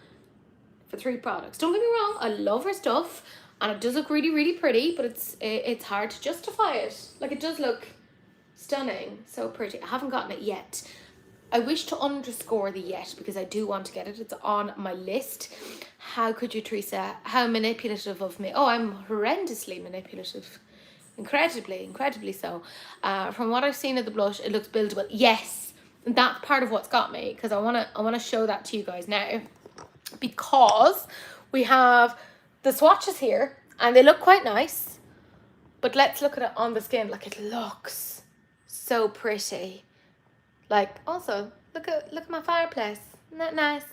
for 3 products. Don't get me wrong, I love her stuff, and it does look really, really pretty, but it's hard to justify it. Like, it does look stunning, so pretty. I haven't gotten it yet. I wish to underscore the yet, because I do want to get it. It's on my list. How could you, Teresa? How manipulative of me. Oh, I'm horrendously manipulative. Incredibly so. From what I've seen of the blush, it looks buildable. Yes, that's part of what's got me, because I wanna show that to you guys now, because we have the swatches here and they look quite nice, but let's look at it on the skin. Like, it looks so pretty. Like, also look at my fireplace. Isn't that nice?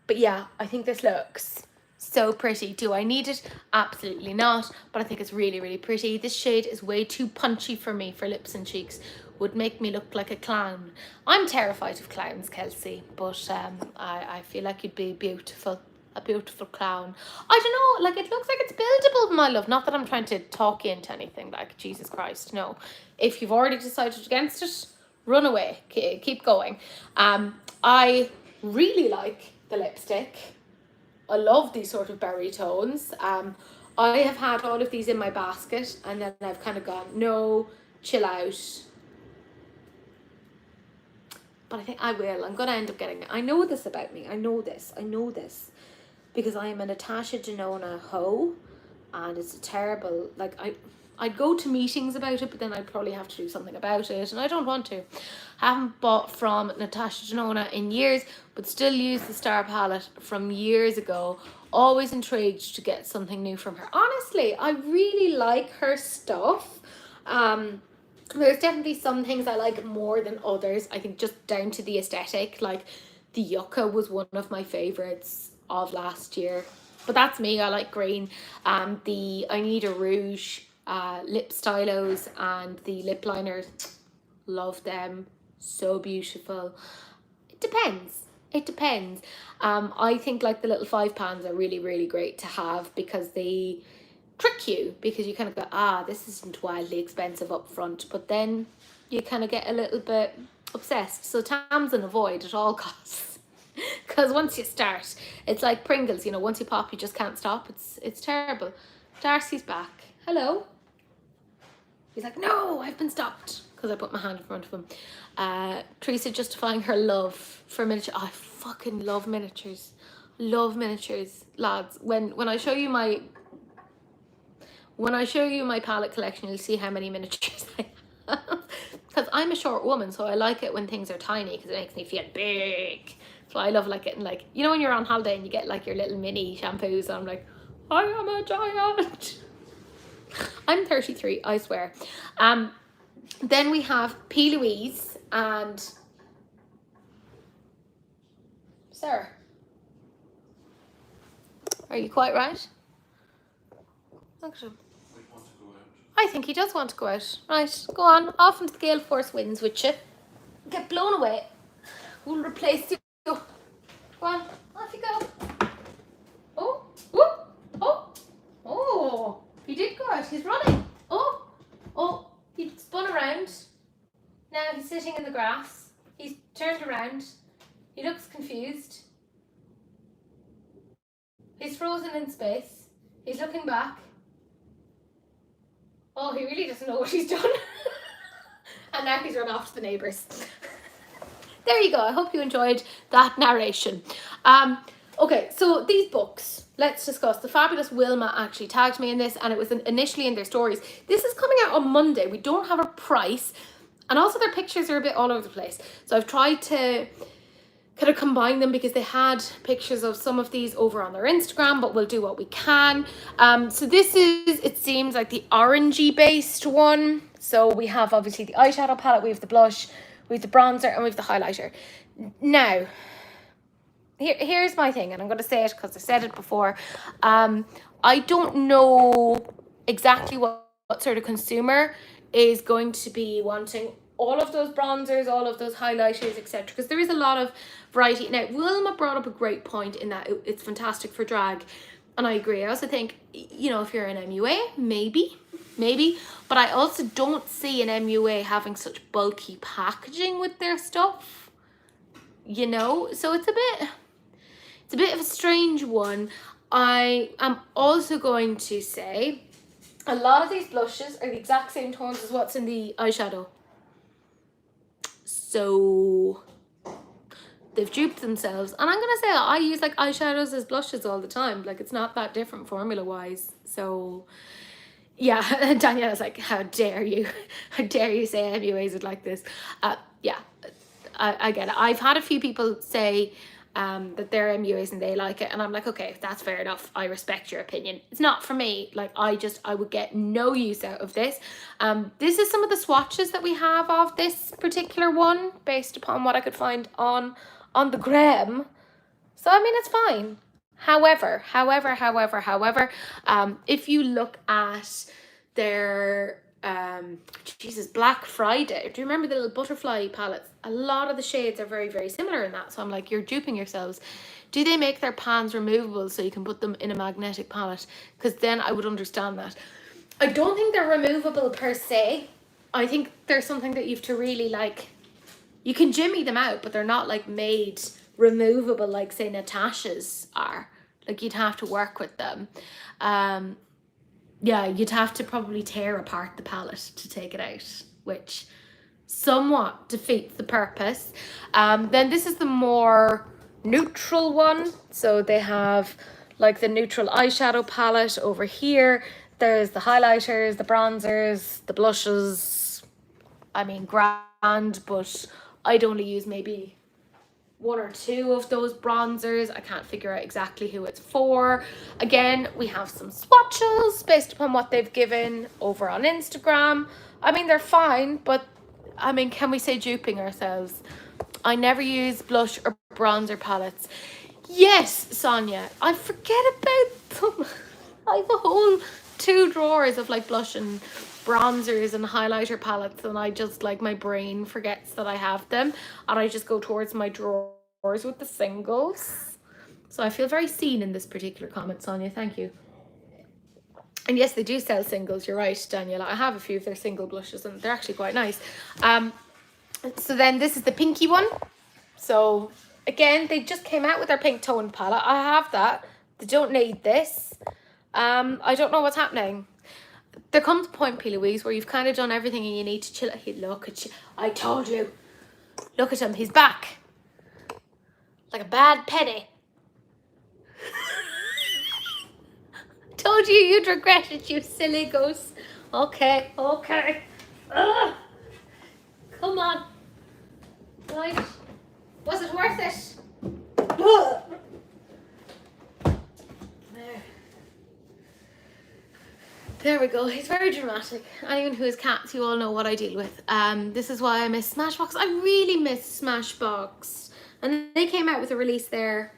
But yeah, I think this looks so pretty. Do I need it? Absolutely not, but I think it's really, really pretty. This shade is way too punchy for me for lips and cheeks. Would make me look like a clown. I'm terrified of clowns, Kelsey, but I feel like you'd be beautiful. A beautiful clown. I don't know, like, it looks like it's buildable, my love. Not that I'm trying to talk you into anything, like, Jesus Christ, no. If you've already decided against it, run away, keep going. I really like the lipstick. I love these sort of berry tones. I have had all of these in my basket, and then I've kind of gone, no, chill out. But I think I will. I'm going to end up getting it. I know this about me. I know this. Because I am a Natasha Denona hoe, and it's a terrible, like, I'd go to meetings about it, but then I'd probably have to do something about it, and I don't want to. I haven't bought from Natasha Denona in years, but still use the Star palette from years ago. Always intrigued to get something new from her. Honestly, I really like her stuff. There's definitely some things I like more than others. I think just down to the aesthetic. Like the Yucca was one of my favorites of last year. But that's me. I like green. The I Need a Rouge lip stylos and the lip liners, love them. So beautiful. It depends. I think like the little 5 pans are really, really great to have because they trick you, because you kind of go, this isn't wildly expensive up front, but then you kind of get a little bit obsessed. So Tamsin avoid at all costs, because once you start, it's like Pringles, you know, once you pop you just can't stop. It's terrible. Darcy's back. Hello. He's like, no, I've been stopped, because I put my hand in front of him. Teresa justifying her love for miniature. I fucking love miniatures. Lads. When I show you my palette collection, you'll see how many miniatures I have. Because I'm a short woman, so I like it when things are tiny, because it makes me feel big. So I love like getting, like, you know when you're on holiday and you get like your little mini shampoos, and I'm like, I am a giant. I'm 33, I swear. Then we have P. Louise and Sarah. Are you quite right? Look at him. I think he does want to go out. Right, go on. Off into the gale force winds with you. Get blown away. We'll replace you. Go on, off you go. Oh, whoop, oh, he did go out. He's running. Oh, he spun around. Now he's sitting in the grass. He's turned around. He looks confused. He's frozen in space. He's looking back. Oh, he really doesn't know what he's done. And now he's run off to the neighbours. There you go. I hope you enjoyed that narration. Okay, so these books, let's discuss. The fabulous Wilma actually tagged me in this, and it was initially in their stories. This is coming out on Monday. We don't have a price, and also their pictures are a bit all over the place. So I've tried to kind of combine them, because they had pictures of some of these over on their Instagram, but we'll do what we can. So this is, it seems like the orangey based one. So we have obviously the eyeshadow palette, we have the blush, we have the bronzer, and we have the highlighter. Now, here's my thing, and I'm going to say it because I said it before. I don't know exactly what sort of consumer is going to be wanting all of those bronzers, all of those highlighters, etc. Because there is a lot of variety. Now, Wilma brought up a great point in that it's fantastic for drag. And I agree. I also think, you know, if you're an MUA, maybe. But I also don't see an MUA having such bulky packaging with their stuff. You know? So it's a bit of a strange one. I am also going to say a lot of these blushes are the exact same tones as what's in the eyeshadow. So they've duped themselves. And I'm going to say I use like eyeshadows as blushes all the time. Like it's not that different formula wise. So yeah, Daniela's like, how dare you say MUAs would like this. Yeah, I get it. I've had a few people say that they're MUAs and they like it, and I'm like, okay, that's fair enough. I respect your opinion. It's not for me. Like I would get no use out of this. This is some of the swatches that we have of this particular one based upon what I could find on the gram. So I mean, it's fine. However, if you look at their Black Friday, do you remember the little butterfly palettes? A lot of the shades are very, very similar in that. So I'm like, you're duping yourselves. Do they make their pans removable so you can put them in a magnetic palette? Because then I would understand that. I don't think they're removable per se. I think there's something that you have to really like, you can jimmy them out, but they're not like made removable like say Natasha's are. Like, you'd have to work with them. Yeah, you'd have to probably tear apart the palette to take it out, which somewhat defeats the purpose. Then this is the more neutral one. So they have like the neutral eyeshadow palette over here. There's the highlighters, the bronzers, the blushes. I mean, grand, but I'd only use maybe 1 or 2 of those bronzers. I can't figure out exactly who it's for. Again, we have some swatches based upon what they've given over on Instagram. I mean, they're fine, but I mean, can we say duping ourselves? I never use blush or bronzer palettes. Yes, Sonia, I forget about them. I have a whole 2 drawers of like blush and bronzers and highlighter palettes, and I just like, my brain forgets that I have them, and I just go towards my drawers with the singles. So I feel very seen in this particular comment, Sonia. Thank you. And yes, they do sell singles. You're right, Daniela. I have a few of their single blushes, and they're actually quite nice. So then this is the pinky one. So again, they just came out with their pink tone palette. I have that. They don't need this. I don't know what's happening. There comes a point, P. Louise, where you've kind of done everything and you need to chill. Hey, look at you. I told you. Look at him. He's back. Like a bad penny. Told you you'd regret it, you silly goose. Okay, okay. Ugh. Come on. Right. Was it worth it? Ugh. There we go. He's very dramatic. Anyone who has cats, you all know what I deal with. This is why I miss Smashbox. I really miss Smashbox. And they came out with a release there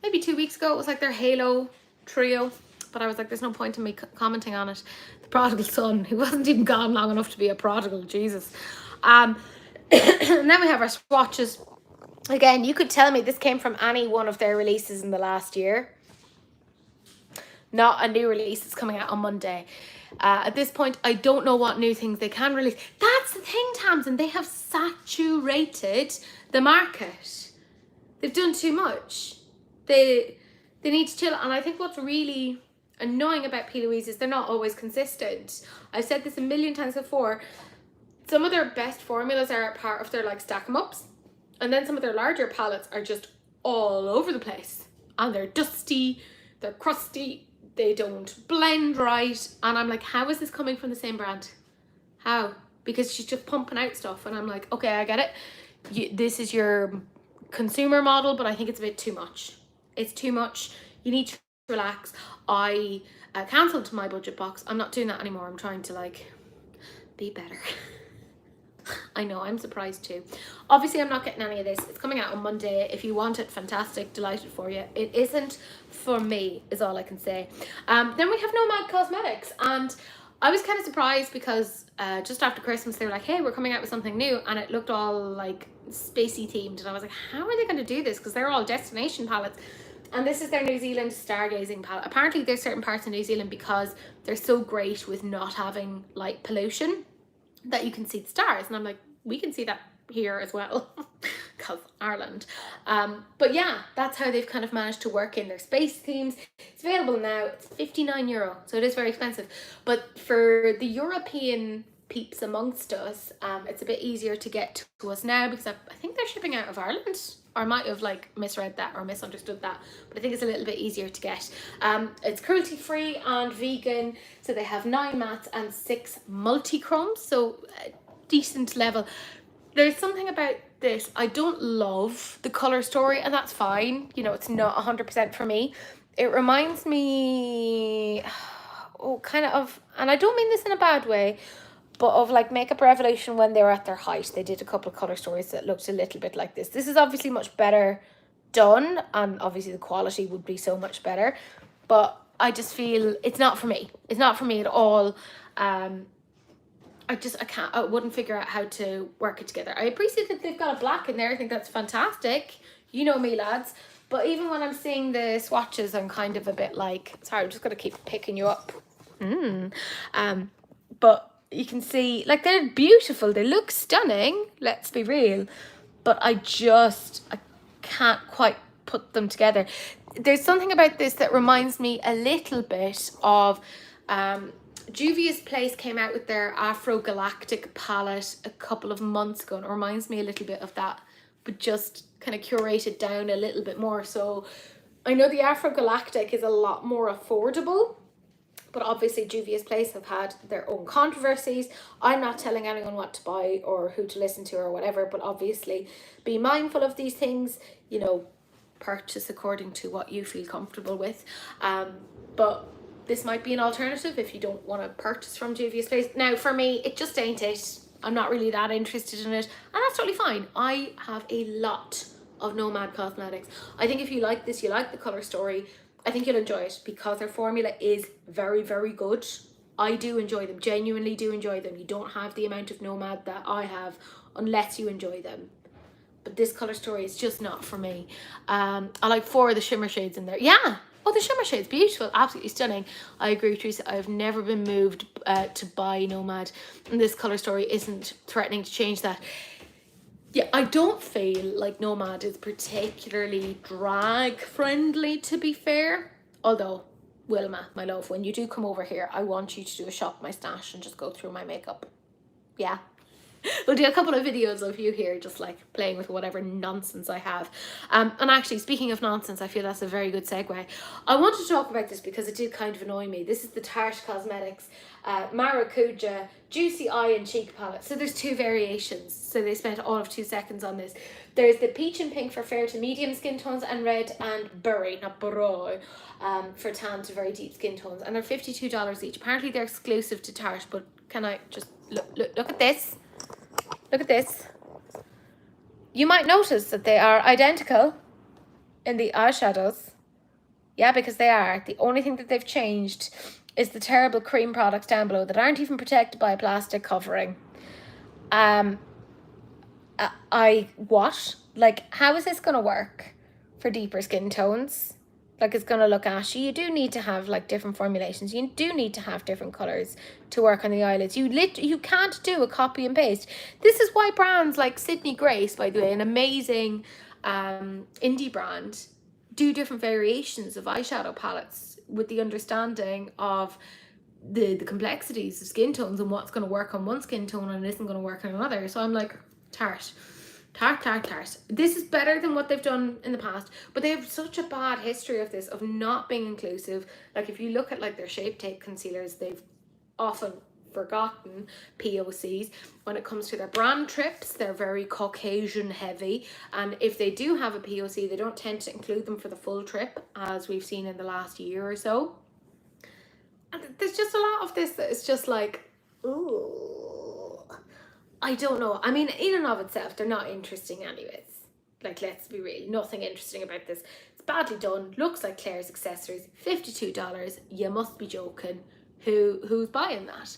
maybe 2 weeks ago. It was like their Halo trio. But I was like, there's no point in me commenting on it. The prodigal son, who wasn't even gone long enough to be a prodigal. Jesus. And then we have our swatches. Again, you could tell me this came from any one of their releases in the last year. Not a new release that's coming out on Monday. At this point, I don't know what new things they can release. That's the thing, Tamsin. They have saturated the market. They've done too much. They need to chill. And I think what's really annoying about P. Louise is they're not always consistent. I've said this a million times before. Some of their best formulas are part of their like stack 'em ups. And then some of their larger palettes are just all over the place. And they're dusty, they're crusty, they don't blend right. And I'm like, how is this coming from the same brand? How? Because she's just pumping out stuff. And I'm like, okay, I get it. This is your consumer model, but I think it's a bit too much. It's too much. You need to relax. I cancelled my budget box. I'm not doing that anymore. I'm trying to like be better. I know, I'm surprised too. Obviously, I'm not getting any of this. It's coming out on Monday. If you want it, fantastic, delighted for you. It isn't for me, is all I can say. Then we have Nomad Cosmetics, and I was kind of surprised because just after Christmas, they were like, hey, we're coming out with something new, and it looked all like spacey themed, and I was like, how are they going to do this? Because they're all destination palettes. And this is their New Zealand stargazing palette. Apparently, there's certain parts of New Zealand, because they're so great with not having light pollution, that you can see the stars. And I'm like, we can see that here as well, because Ireland. But yeah, that's how they've kind of managed to work in their space themes. It's available now. It's €59, so it is very expensive. But for the European peeps amongst us, it's a bit easier to get to us now, because I think they're shipping out of Ireland. Or I might have like misread that or misunderstood that, but I think it's a little bit easier to get. It's cruelty free and vegan, so they have 9 mattes and 6 multi-chromes, so decent level. There's something about this, I don't love the color story, and that's fine. You know, it's not 100% for me. It reminds me, kind of, and I don't mean this in a bad way, but of like Makeup Revolution when they were at their height. They did a couple of color stories that looked a little bit like this. This is obviously much better done, and obviously the quality would be so much better, but I just feel it's not for me. It's not for me at all. I wouldn't figure out how to work it together. I appreciate that they've got a black in there. I think that's fantastic. You know me, lads. But even when I'm seeing the swatches, I'm kind of a bit like, sorry, I'm just going to keep picking you up. But you can see, like, they're beautiful. They look stunning. Let's be real. But I can't quite put them together. there's something about this that reminds me a little bit of Juvia's Place came out with their Afro Galactic palette a couple of months ago, and it reminds me a little bit of that, but just kind of curated down a little bit more. So I know the Afro Galactic is a lot more affordable, but obviously Juvia's Place have had their own controversies. I'm not telling anyone what to buy or who to listen to or whatever, but obviously be mindful of these things, you know, purchase according to what you feel comfortable with. But this might be an alternative if you don't want to purchase from Juvia's Place. Now, for me, it just ain't it. I'm not really that interested in it, and that's totally fine. I have a lot of Nomad cosmetics. I think if you like this, you like the color story, I think you'll enjoy it because their formula is very, very good. I do enjoy them, genuinely do enjoy them. You don't have the amount of Nomad that I have unless you enjoy them. But this color story is just not for me. I like 4 of the shimmer shades in there. Yeah. Oh, the shimmer shade's beautiful. Absolutely stunning. I agree, Teresa. I've never been moved to buy Nomad. And this color story isn't threatening to change that. Yeah, I don't feel like Nomad is particularly drag friendly, to be fair. Although, Wilma, my love, when you do come over here, I want you to do a shop my stash and just go through my makeup. Yeah. We'll do a couple of videos of you here just like playing with whatever nonsense I have. And actually, speaking of nonsense, I feel that's a very good segue. I wanted to talk about this because it did kind of annoy me. This is the Tarte Cosmetics Maracuja Juicy Eye and Cheek palette. So there's 2 variations. So they spent all of 2 seconds on this. There's the peach and pink for fair to medium skin tones, and red and berry, not burroy, for tan to very deep skin tones. And they're $52 each. Apparently they're exclusive to Tarte, but can I just look at this? Look at this. You might notice that they are identical in the eyeshadows. Yeah, because they are. The only thing that they've changed is the terrible cream products down below that aren't even protected by a plastic covering. What? Like, how is this going to work for deeper skin tones? Like, it's going to look ashy. You do need to have like different formulations. You do need to have different colors to work on the eyelids. You can't do a copy and paste. This is why brands like Sydney Grace, by the way, an amazing indie brand, do different variations of eyeshadow palettes with the understanding of the complexities of skin tones and what's going to work on one skin tone and isn't going to work on another. So I'm like, Tarte. This is better than what they've done in the past, but they have such a bad history of this, of not being inclusive. Like, if you look at like their Shape Tape concealers, they've often forgotten POCs. When it comes to their brand trips, they're very Caucasian heavy, and if they do have a POC, they don't tend to include them for the full trip, as we've seen in the last year or so. And there's just a lot of this that is just like, ooh, I don't know. I mean, in and of itself, they're not interesting anyways. Like, let's be real. Nothing interesting about this. It's badly done. Looks like Claire's accessories. $52. You must be joking. Who's buying that?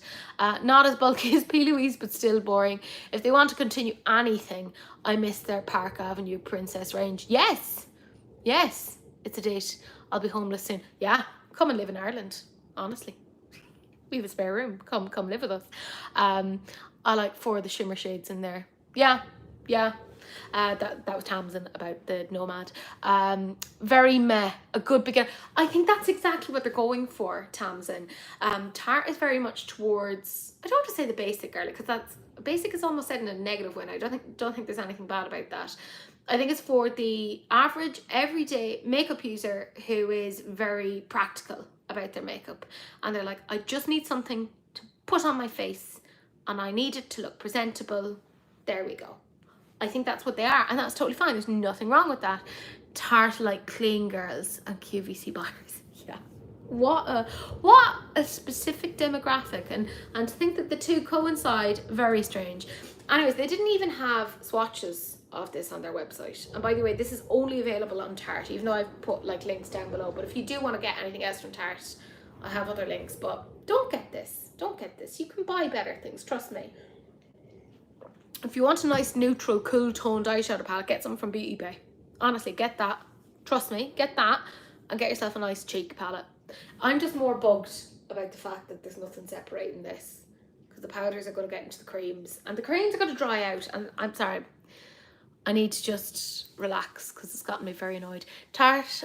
Not as bulky as P. Louise, but still boring. If they want to continue anything, I miss their Park Avenue Princess range. Yes. It's a date. I'll be homeless soon. Yeah. Come and live in Ireland. Honestly. We have a spare room. Come live with us. I like 4 of the shimmer shades in there. Yeah. That was Tamsin about the Nomad. Very meh, a good beginner. I think that's exactly what they're going for, Tamsin. Tarte is very much towards, I don't want to say the basic girl, because that's basic is almost said in a negative way. I don't think there's anything bad about that. I think it's for the average everyday makeup user who is very practical about their makeup, and they're like, I just need something to put on my face and I need it to look presentable. There we go. I think that's what they are, and that's totally fine. There's nothing wrong with that. Tarte like clean girls and QVC buyers. Yeah. What a specific demographic, and to think that the two coincide, very strange. Anyways, they didn't even have swatches of this on their website. And by the way, this is only available on Tarte, even though I've put like links down below. But if you do want to get anything else from Tarte, I have other links. But don't get this. You can buy better things, trust me. If you want a nice neutral, cool toned eyeshadow palette, get something from Beauty Bay. Honestly, get that. Trust me, get that and get yourself a nice cheek palette. I'm just more bugged about the fact that there's nothing separating this, because the powders are going to get into the creams and the creams are going to dry out. And I'm sorry, I need to just relax because it's gotten me very annoyed. Tarte,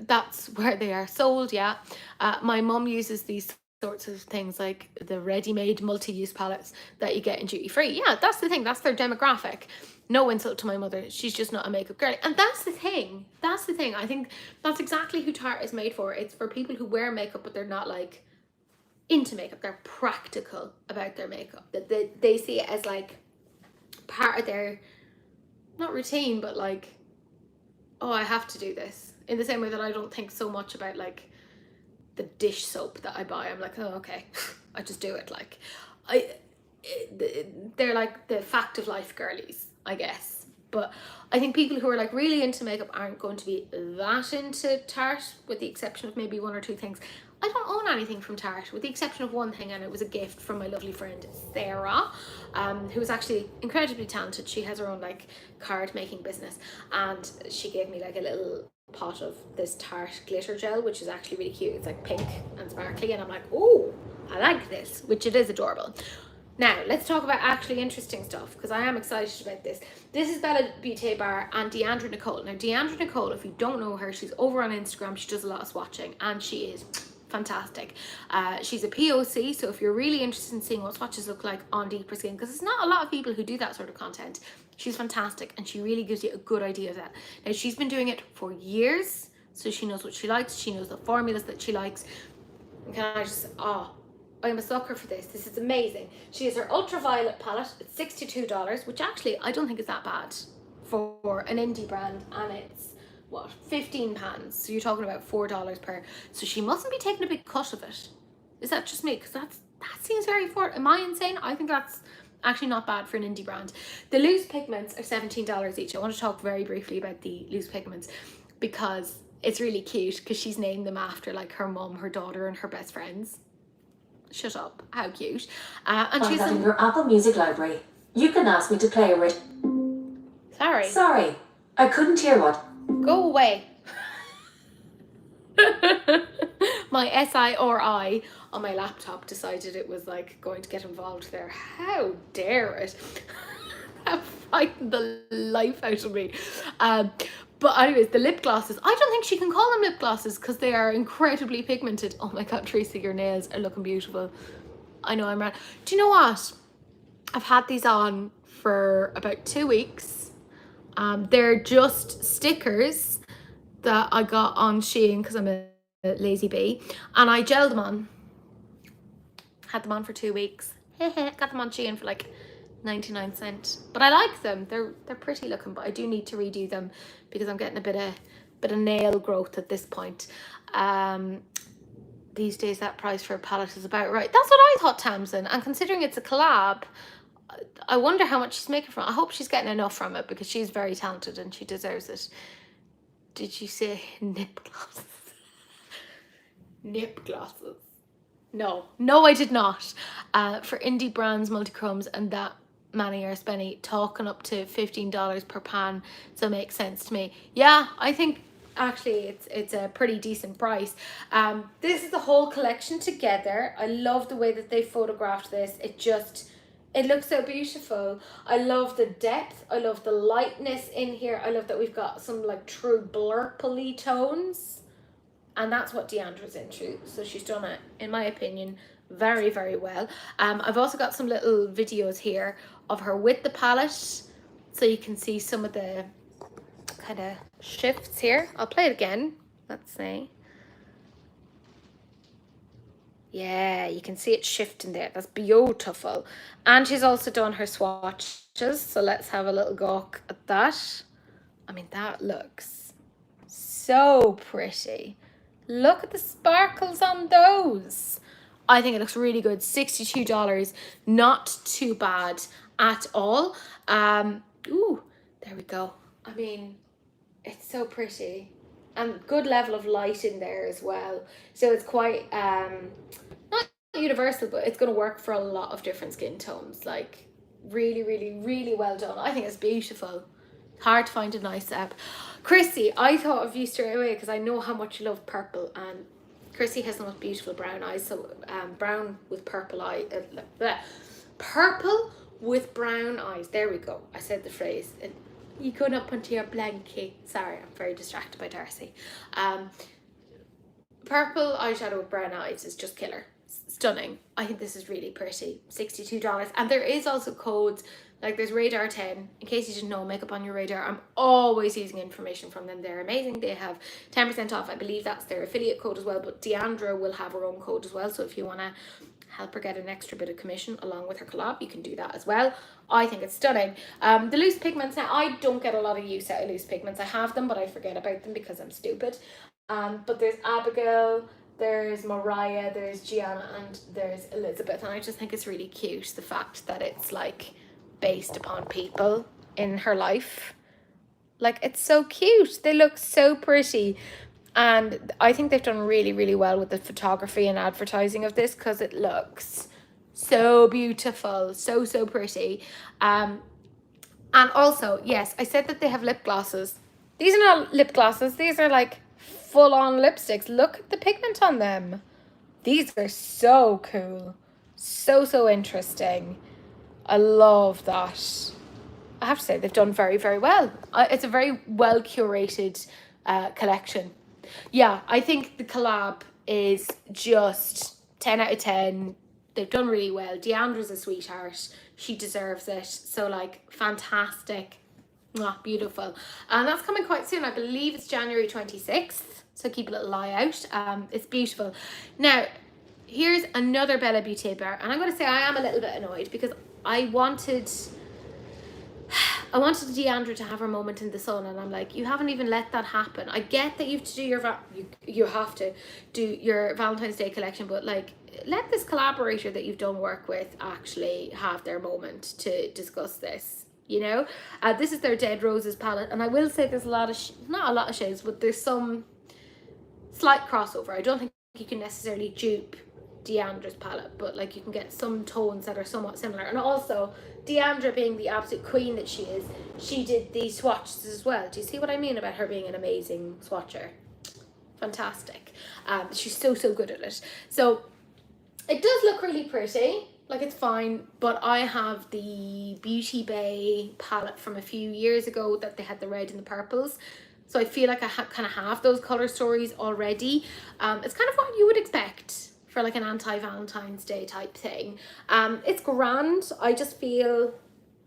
that's where they are sold, yeah. My mum uses these sorts of things like the ready-made multi-use palettes that you get in duty free. Yeah, that's the thing. That's their demographic. No insult to my mother. She's just not a makeup girl. And that's the thing. That's the thing. I think that's exactly who Tarte is made for. It's for people who wear makeup, but they're not like into makeup. They're practical about their makeup. That they see it as like part of their, not routine, but like, oh, I have to do this. In the same way that I don't think so much about like the dish soap that I buy. I'm like, oh, okay, I just do it. Like, they're like the fact of life girlies, I guess. But I think people who are like really into makeup aren't going to be that into Tarte, with the exception of maybe one or two things. I don't own anything from Tarte, with the exception of one thing, and it was a gift from my lovely friend Sarah, who is actually incredibly talented. She has her own like card making business, and she gave me like a little pot of this Tarte glitter gel, which is actually really cute. It's like pink and sparkly, and I'm like, oh, I like this, which it is adorable. Now, let's talk about actually interesting stuff, because I am excited about this. This is Bella Beauty Bar and Deandra Nicole. Now, Deandra Nicole, if you don't know her, she's over on Instagram. She does a lot of swatching, and she is fantastic. She's a POC, so if you're really interested in seeing what swatches look like on deeper skin, because there's not a lot of people who do that sort of content, she's fantastic, and she really gives you a good idea of that. Now, she's been doing it for years, so she knows what she likes. She knows the formulas that she likes. And can I just, I'm a sucker for this. This is amazing. She has her ultraviolet palette. It's $62, which actually I don't think is that bad for an indie brand, and it's what, £15. So you're talking about $4 per. So she mustn't be taking a big cut of it. Is that just me? Because that seems very am I insane? I think that's actually not bad for an indie brand. The loose pigments are $17 each. I want to talk very briefly about the loose pigments because it's really cute, because she's named them after like her mum, her daughter, and her best friends. Shut up, how cute. And she's in your Apple Music library. You can ask me to play it. Sorry, I couldn't hear what. Go away. My SIRI on my laptop decided it was like going to get involved there. How dare it? That frightened the life out of me. But anyways, the lip glosses, I don't think she can call them lip glosses because they are incredibly pigmented. Oh my god, Tracy, your nails are looking beautiful. I know I'm right. Do you know what? I've had these on for about 2 weeks. They're just stickers that I got on Shein because I'm a lazy bee, and I gelled them on. Had them on for 2 weeks. Got them on Shein for like 99¢. But I like them. They're pretty looking, but I do need to redo them because I'm getting a bit of nail growth at this point. These days that price for a palette is about right. That's what I thought, Tamsin. And considering it's a collab, I wonder how much she's making from it. I hope she's getting enough from it because she's very talented and she deserves it. Did you say nip glosses? Nip glosses. No, I did not. For indie brands, multi-chromes, and that many are spending talking up to $15 per pan, so it makes sense to me. Yeah, I think actually it's a pretty decent price. This is the whole collection together. I love the way that they photographed this. It looks so beautiful. I love the depth. I love the lightness in here. I love that we've got some like true blurply tones. And that's what Deandra's into. So she's done it, in my opinion, very, very well. I've also got some little videos here of her with the palette, so you can see some of the kind of shifts here. I'll play it again. Let's see. Yeah, you can see it shifting there. That's beautiful. And she's also done her swatches. So let's have a little gawk at that. I mean, that looks so pretty. Look at the sparkles on those. I think it looks really good. $62, not too bad at all. Ooh, there we go. I mean, it's so pretty. And good level of light in there as well. So it's quite, not universal, but it's going to work for a lot of different skin tones. Like, really, really, really well done. I think it's beautiful. Hard to find a nice app. Chrissy, I thought of you straight away because I know how much you love purple, and Chrissy has the most beautiful brown eyes. So brown with purple eye, purple with brown eyes. There we go. I said the phrase. You going up onto your blanket. Sorry, I'm very distracted by Darcy. Purple eyeshadow with brown eyes is just killer. Stunning. I think this is really pretty. $62. And there is also codes, like there's Radar 10. In case you didn't know, makeup on your radar. I'm always using information from them. They're amazing. They have 10% off. I believe that's their affiliate code as well. But Deandra will have her own code as well. So if you want to help her get an extra bit of commission along with her collab, you can do that as well. I think it's stunning. The loose pigments, now I don't get a lot of use out of loose pigments. I have them, but I forget about them because I'm stupid. But there's Abigail, there's Mariah, there's Gianna, and there's Elizabeth. And I just think it's really cute, the fact that it's like based upon people in her life. Like, it's so cute. They look so pretty. And I think they've done really, really well with the photography and advertising of this, because it looks so beautiful, so pretty. And also, yes, I said that they have lip glosses. These are not lip glosses. These are like full-on lipsticks. Look at the pigment on them. These are so cool. So interesting. I love that. I have to say, they've done very, very well. It's a very well curated collection. Yeah, I think the collab is just 10 out of 10. They've done really well. Deandra's a sweetheart. She deserves it. So, like, fantastic. Oh, beautiful. And that's coming quite soon. I believe it's January 26th. So keep a little eye out. It's beautiful. Now, here's another Bella Beauty bar. And I'm going to say I am a little bit annoyed because I wanted Deandra to have her moment in the sun, and I'm like, you haven't even let that happen. I get that you have to do you have to do your Valentine's Day collection, but like, let this collaborator that you've done work with actually have their moment to discuss this. You know, this is their Dead Roses palette, and I will say there's a lot of not a lot of shades, but there's some slight crossover. I don't think you can necessarily dupe Deandra's palette, but like you can get some tones that are somewhat similar. And also, Deandra being the absolute queen that she is, she did these swatches as well. Do you see what I mean about her being an amazing swatcher? Fantastic. She's so good at it. So it does look really pretty. Like, it's fine, but I have the Beauty Bay palette from a few years ago that they had the red and the purples. So I feel like I kind of have those color stories already. It's kind of what you would expect for like an anti-Valentine's Day type thing. It's grand. I just feel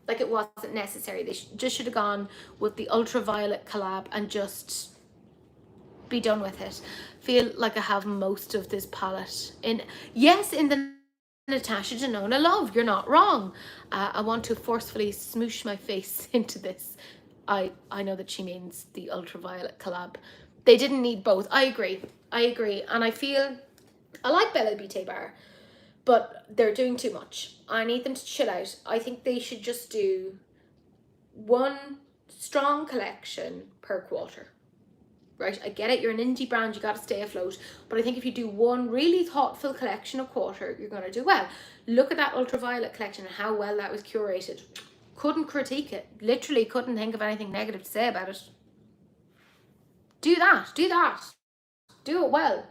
like it wasn't necessary. They just should have gone with the ultraviolet collab and just be done with it. Feel like I have most of this palette in the Natasha Denona love. You're not wrong. I want to forcefully smoosh my face into this. I know that she means the ultraviolet collab. They didn't need both. I agree. And I feel I like Bella Beauty Bar, but they're doing too much. I need them to chill out. I think they should just do one strong collection per quarter. Right, I get it, you're an indie brand, you got to stay afloat, but I think if you do one really thoughtful collection a quarter, you're going to do well. Look at that ultraviolet collection and how well that was curated. Couldn't critique it. Literally couldn't think of anything negative to say about it. Do that. Do it well.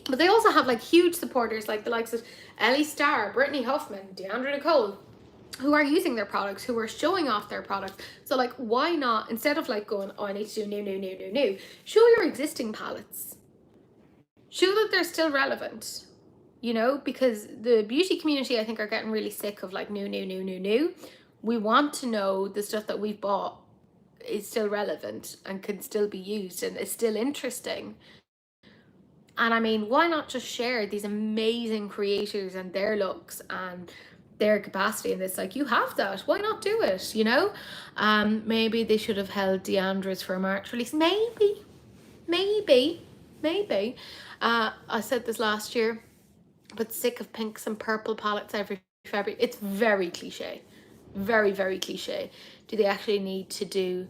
But they also have like huge supporters like the likes of Ellie Starr, Brittany Huffman, Deandra Nicole, who are using their products, who are showing off their products. So like, why not, instead of like going, oh, I need to do new, show your existing palettes. Show that they're still relevant, you know, because the beauty community, I think, are getting really sick of like new. We want to know the stuff that we've bought is still relevant and can still be used and is still interesting. And I mean, why not just share these amazing creators and their looks and their capacity in this? Like, you have that, why not do it, you know? Maybe they should have held Deandra's for a March release. Maybe. I said this last year, but sick of pinks and purple palettes every February. It's very cliche, very cliche. Do they actually need to do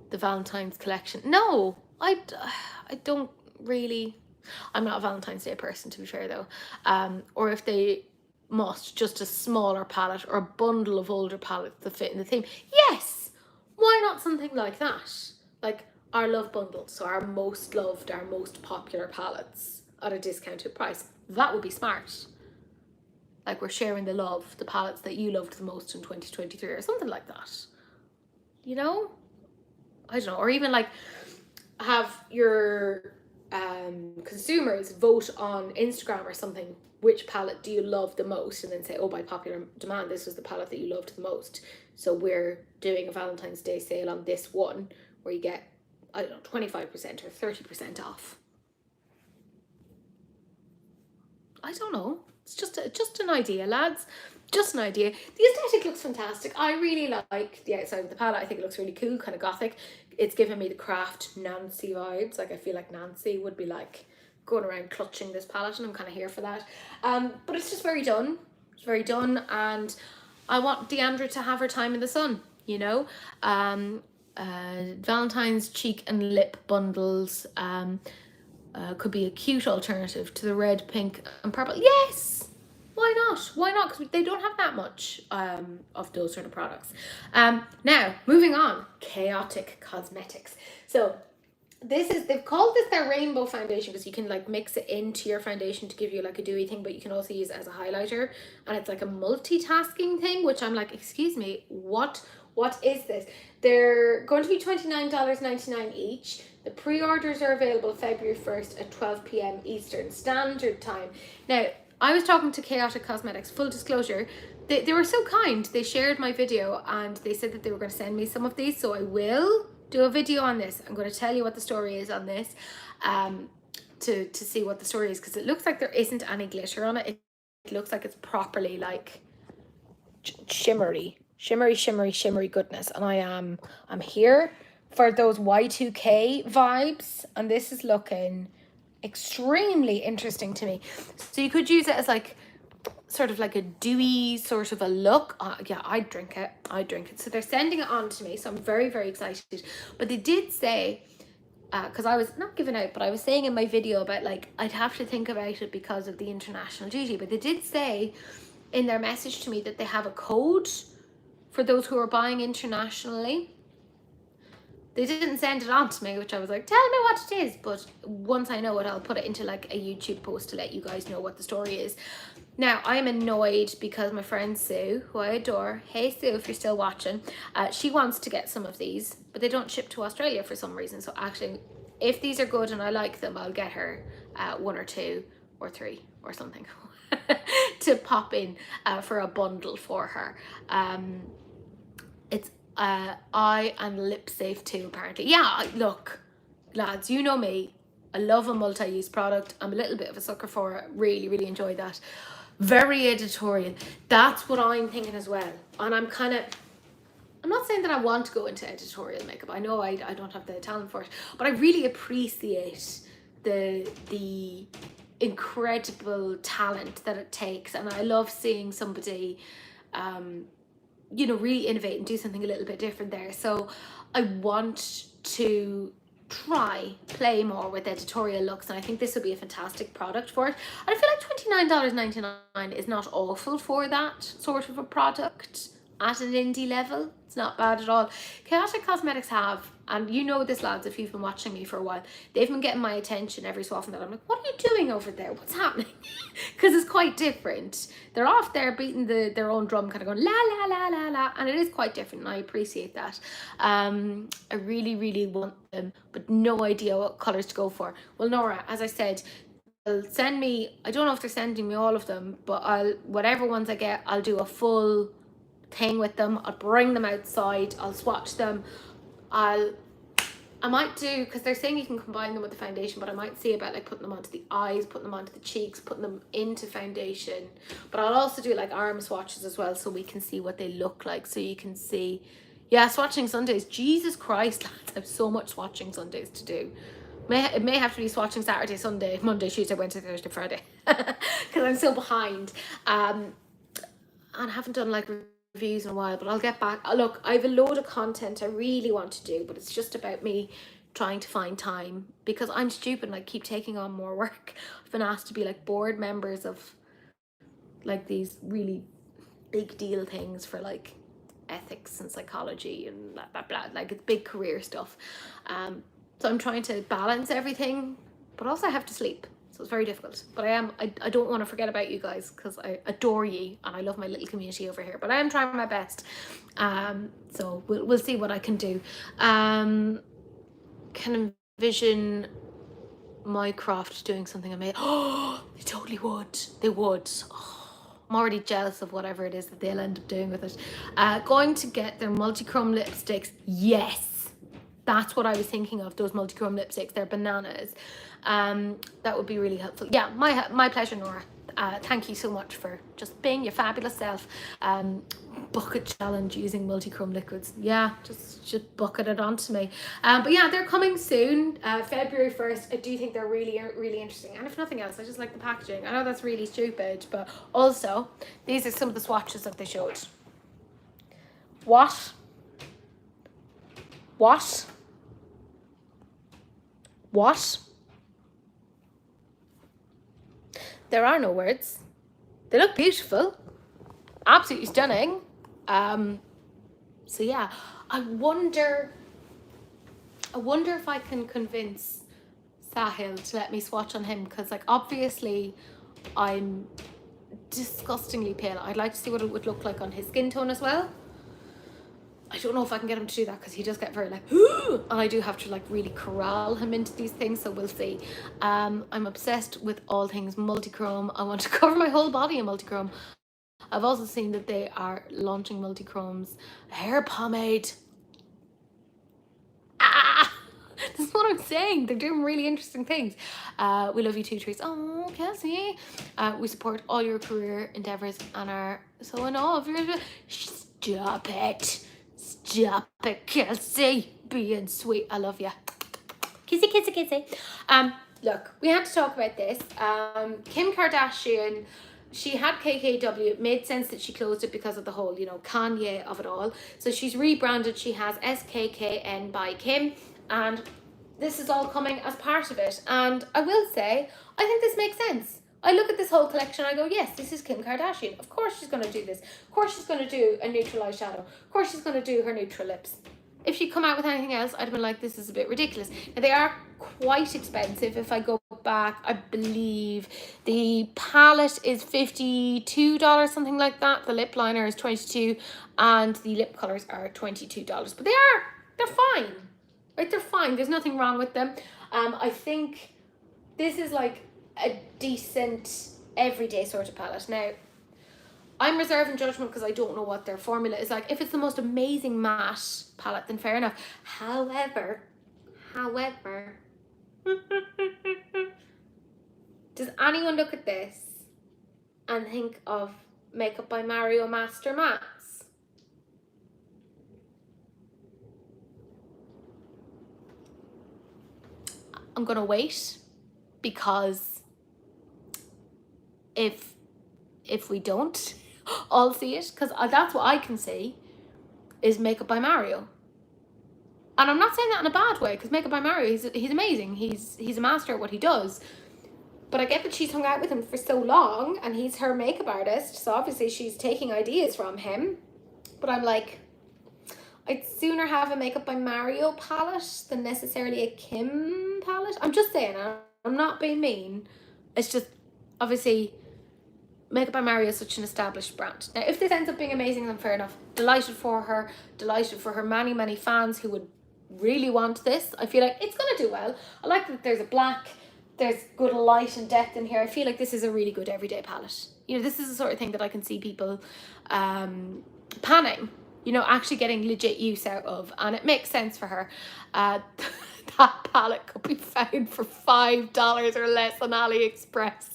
the Valentine's collection? No, I don't really. I'm not a Valentine's Day person, to be fair, though. Or if they must, just a smaller palette or a bundle of older palettes that fit in the theme. Yes, why not something like that? Like our love bundle, so our most loved, our most popular palettes at a discounted price. That would be smart. Like, we're sharing the love, the palettes that you loved the most in 2023 or something like that. you know? I don't know, or even like have your consumers vote on Instagram or something, which palette do you love the most, and then say, oh, by popular demand, this was the palette that you loved the most, so we're doing a Valentine's Day sale on this one where you get, I don't know, 25% or 30% off. I don't know, it's just an idea, lads. Just an idea. The aesthetic looks fantastic. I really like the outside of the palette. I think it looks really cool, kind of gothic. It's giving me the Craft Nancy vibes. Like, I feel like Nancy would be like going around clutching this palette, and I'm kind of here for that. But it's just very done. It's very done, and I want Deandra to have her time in the sun, you know? Valentine's cheek and lip bundles could be a cute alternative to the red, pink, and purple. Yes! Why not? Why not? Because they don't have that much of those sort of products. Now, moving on, Chaotic Cosmetics. So they've called this their rainbow foundation because you can like mix it into your foundation to give you like a dewy thing, but you can also use it as a highlighter, and it's like a multitasking thing, which I'm like, excuse me, what is this? They're going to be $29.99 each. The pre-orders are available February 1st at 12 p.m. Eastern Standard Time. Now, I was talking to Chaotic Cosmetics, full disclosure, they were so kind. They shared my video and they said that they were going to send me some of these, so I will do a video on this. I'm going to tell you what the story is on this, to see what the story is, because it looks like there isn't any glitter on it. It looks like it's properly like shimmery goodness, and I'm here for those Y2K vibes, and this is looking extremely interesting to me. So you could use it as like sort of like a dewy sort of a look. Yeah, I'd drink it. So they're sending it on to me, so I'm very, very excited. But they did say, because I was not giving out, but I was saying in my video about like I'd have to think about it because of the international duty, but they did say in their message to me that they have a code for those who are buying internationally. They didn't send it on to me, which I was like, tell me what it is. But once I know it, I'll put it into like a YouTube post to let you guys know what the story is. Now, I'm annoyed because my friend Sue, who I adore, hey Sue, if you're still watching, she wants to get some of these, but they don't ship to Australia for some reason. So actually, if these are good and I like them, I'll get her one or two or three or something to pop in for a bundle for her. It's eye and lip safe too, apparently. Yeah, look, lads, you know me. I love a multi-use product. I'm a little bit of a sucker for it. Really, really enjoy that. Very editorial. That's what I'm thinking as well. And I'm not saying that I want to go into editorial makeup. I know I don't have the talent for it, but I really appreciate the incredible talent that it takes. And I love seeing somebody you know, really innovate and do something a little bit different there. So I want to play more with editorial looks, and I think this would be a fantastic product for it. And I feel like $29.99 is not awful for that sort of a product at an indie level. It's not bad at all. Chaotic Cosmetics have, and you know this, lads, if you've been watching me for a while, they've been getting my attention every so often that I'm like, what are you doing over there? What's happening? Because it's quite different. They're off there beating their own drum, kind of going la la la la la, and it is quite different, and I appreciate that. I really, really want them, but no idea what colours to go for. Well, Nora, as I said, they'll send me, I don't know if they're sending me all of them, but whatever ones I get, I'll do a full thing with them. I'll bring them outside, I'll swatch them. I might do, because they're saying you can combine them with the foundation, but I might see about like putting them onto the eyes, putting them onto the cheeks, putting them into foundation. But I'll also do like arm swatches as well, so we can see what they look like, so you can see. Yeah, swatching Sundays, Jesus Christ, lads, I have so much swatching Sundays to do. It may have to be swatching Saturday, Sunday, Monday, Tuesday, Wednesday, Thursday, Friday, because I'm so behind. And I haven't done like reviews in a while, but I'll get back. Look, I have a load of content I really want to do, but it's just about me trying to find time, because I'm stupid and I keep taking on more work. I've been asked to be like board members of like these really big deal things for like ethics and psychology and blah blah blah, like it's big career stuff. So I'm trying to balance everything, but also I have to sleep. So it's very difficult. But I don't want to forget about you guys, because I adore you and I love my little community over here. But I am trying my best. So we'll see what I can do. Can envision Minecraft doing something amazing. Oh, they totally would. They would. Oh, I'm already jealous of whatever it is that they'll end up doing with it. Going to get their multi-chrome lipsticks. Yes, that's what I was thinking of. Those multi-chrome lipsticks. They're bananas. That would be really helpful. Yeah, my pleasure, Nora. Thank you so much for just being your fabulous self. Bucket challenge using multi-chrome liquids. Yeah, just bucket it onto me. But yeah, they're coming soon, February 1st. I do think they're really, really interesting. And if nothing else, I just like the packaging. I know that's really stupid, but also, these are some of the swatches that they showed. What? There are no words. They look beautiful. Absolutely stunning. So yeah, I wonder if I can convince Sahil to let me swatch on him, because like obviously I'm disgustingly pale. I'd like to see what it would look like on his skin tone as well. I don't know if I can get him to do that, because he does get very like, and I do have to like really corral him into these things, so we'll see. I'm obsessed with all things multi-chrome. I want to cover my whole body in multi-chrome. I've also seen that they are launching multi-chromes hair pomade. This is what I'm saying. They're doing really interesting things. We love you too, Trees. Oh, Kelsey. We support all your career endeavors and are so in awe of your... Stop it, Kelsey. Being sweet. I love you. Kissy, kissy, kissy. Look, we had to talk about this. Kim Kardashian... She had KKW. It made sense that she closed it because of the whole, you know, Kanye of it all. So she's rebranded. She has SKKN by Kim. And this is all coming as part of it. And I will say, I think this makes sense. I look at this whole collection, I go, yes, this is Kim Kardashian. Of course she's going to do this. Of course she's going to do a neutral eyeshadow. Of course she's going to do her neutral lips. If she'd come out with anything else, I'd have been like, this is a bit ridiculous. Now, they are quite expensive. If I go back, I believe the palette is $52, something like that. The lip liner is $22, and the lip colors are $22. But they're fine. Right, they're fine. There's nothing wrong with them. I think this is like a decent everyday sort of palette. Now, I'm reserving judgment because I don't know what their formula is like. If it's the most amazing matte palette, then fair enough. However, does anyone look at this and think of Makeup by Mario Master Mattes? I'm gonna wait, because if we don't all see it, because that's what I can see is Makeup by Mario. And I'm not saying that in a bad way, because Makeup by Mario, he's amazing. He's a master at what he does. But I get that she's hung out with him for so long, and he's her makeup artist, so obviously she's taking ideas from him. But I'm like, I'd sooner have a Makeup by Mario palette than necessarily a Kim palette. I'm just saying, I'm not being mean. It's just, obviously, Makeup by Mario is such an established brand. Now, if this ends up being amazing, then fair enough. Delighted for her. Delighted for her many, many fans who would really want this. I feel like it's going to do well. I like that there's a black, there's good light and depth in here. I feel like this is a really good everyday palette. You know, this is the sort of thing that I can see people panning, you know, actually getting legit use out of. And it makes sense for her. That palette could be found for $5 or less on AliExpress.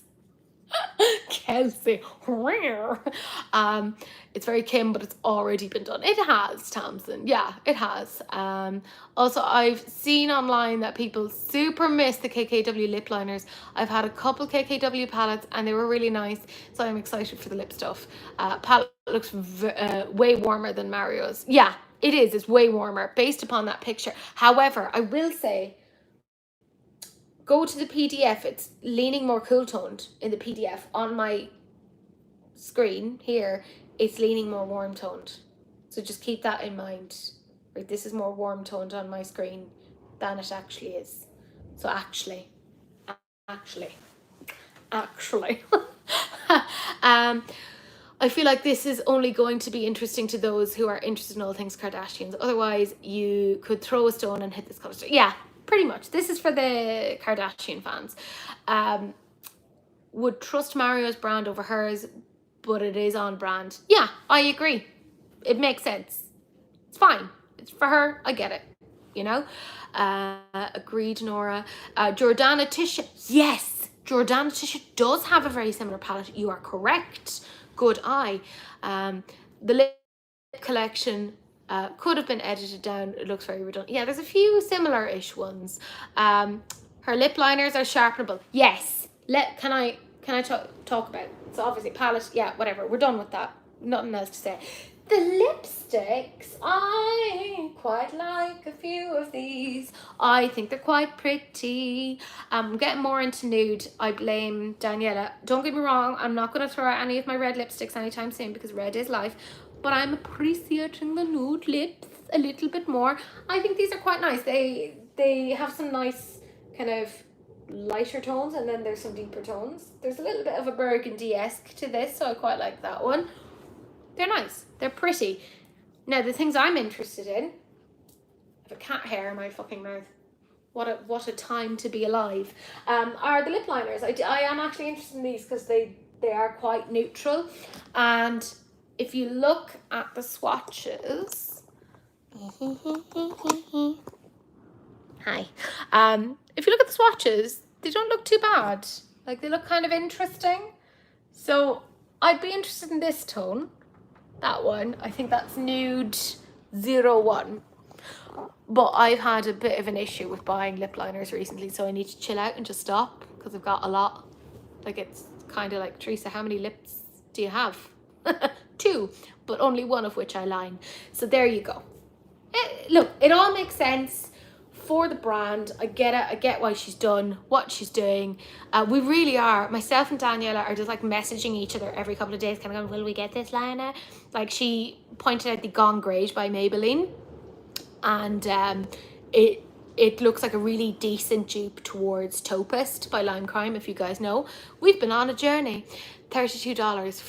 Kelsey. It's very Kim, but it's already been done. It has, Tamsin. Yeah, it has. Also, I've seen online that people super miss the KKW lip liners. I've had a couple KKW palettes and they were really nice, so I'm excited for the lip stuff. Palette looks way warmer than Mario's. Yeah, it is. It's way warmer based upon that picture. However, I will say, go to the PDF. It's leaning more cool toned in the PDF. On my screen here, it's leaning more warm toned. So just keep that in mind. Right, this is more warm toned on my screen than it actually is. So actually. actually. I feel like this is only going to be interesting to those who are interested in all things Kardashians. Otherwise, you could throw a stone and hit this coaster. Yeah, pretty much. This is for the Kardashian fans. Would trust Mario's brand over hers, but it is on brand. Yeah, I agree. It makes sense. It's fine. It's for her. I get it. You know? Agreed, Nora. Jordana Tisha. Yes, Jordana Tisha does have a very similar palette. You are correct. Good eye. The lip collection could have been edited down. It looks very redundant. Yeah, there's a few similar-ish ones. Her lip liners are sharpenable. Yes. Can I talk about it? So obviously palette. Yeah, whatever. We're done with that. Nothing else to say. The lipsticks, I quite like a few of these. I think they're quite pretty. I'm getting more into nude. I blame Daniela. Don't get me wrong, I'm not going to throw out any of my red lipsticks anytime soon because red is life. But I'm appreciating the nude lips a little bit more. I think these are quite nice. They have some nice kind of lighter tones, and then there's some deeper tones. There's a little bit of a burgundy-esque to this, so I quite like that one. They're nice. They're pretty. Now, the things I'm interested in, I have a cat hair in my fucking mouth. What a time to be alive. Are the lip liners. I am actually interested in these because they are quite neutral. And if you look at the swatches, hi. If you look at the swatches, they don't look too bad. Like, they look kind of interesting. So I'd be interested in this tone. That one, I think that's nude 01. But I've had a bit of an issue with buying lip liners recently, so I need to chill out and just stop because I've got a lot. Like, it's kind of like, Teresa, how many lips do you have? 2, but only one of which I line. So there you go. Look, it all makes sense for the brand. I get it. I get why she's done what she's doing. We really are. Myself and Daniela are just like messaging each other every couple of days, kind of going, will we get this liner? Like, she pointed out the Gone Great by Maybelline, and it looks like a really decent dupe towards Topist by Lime Crime, if you guys know. We've been on a journey. $32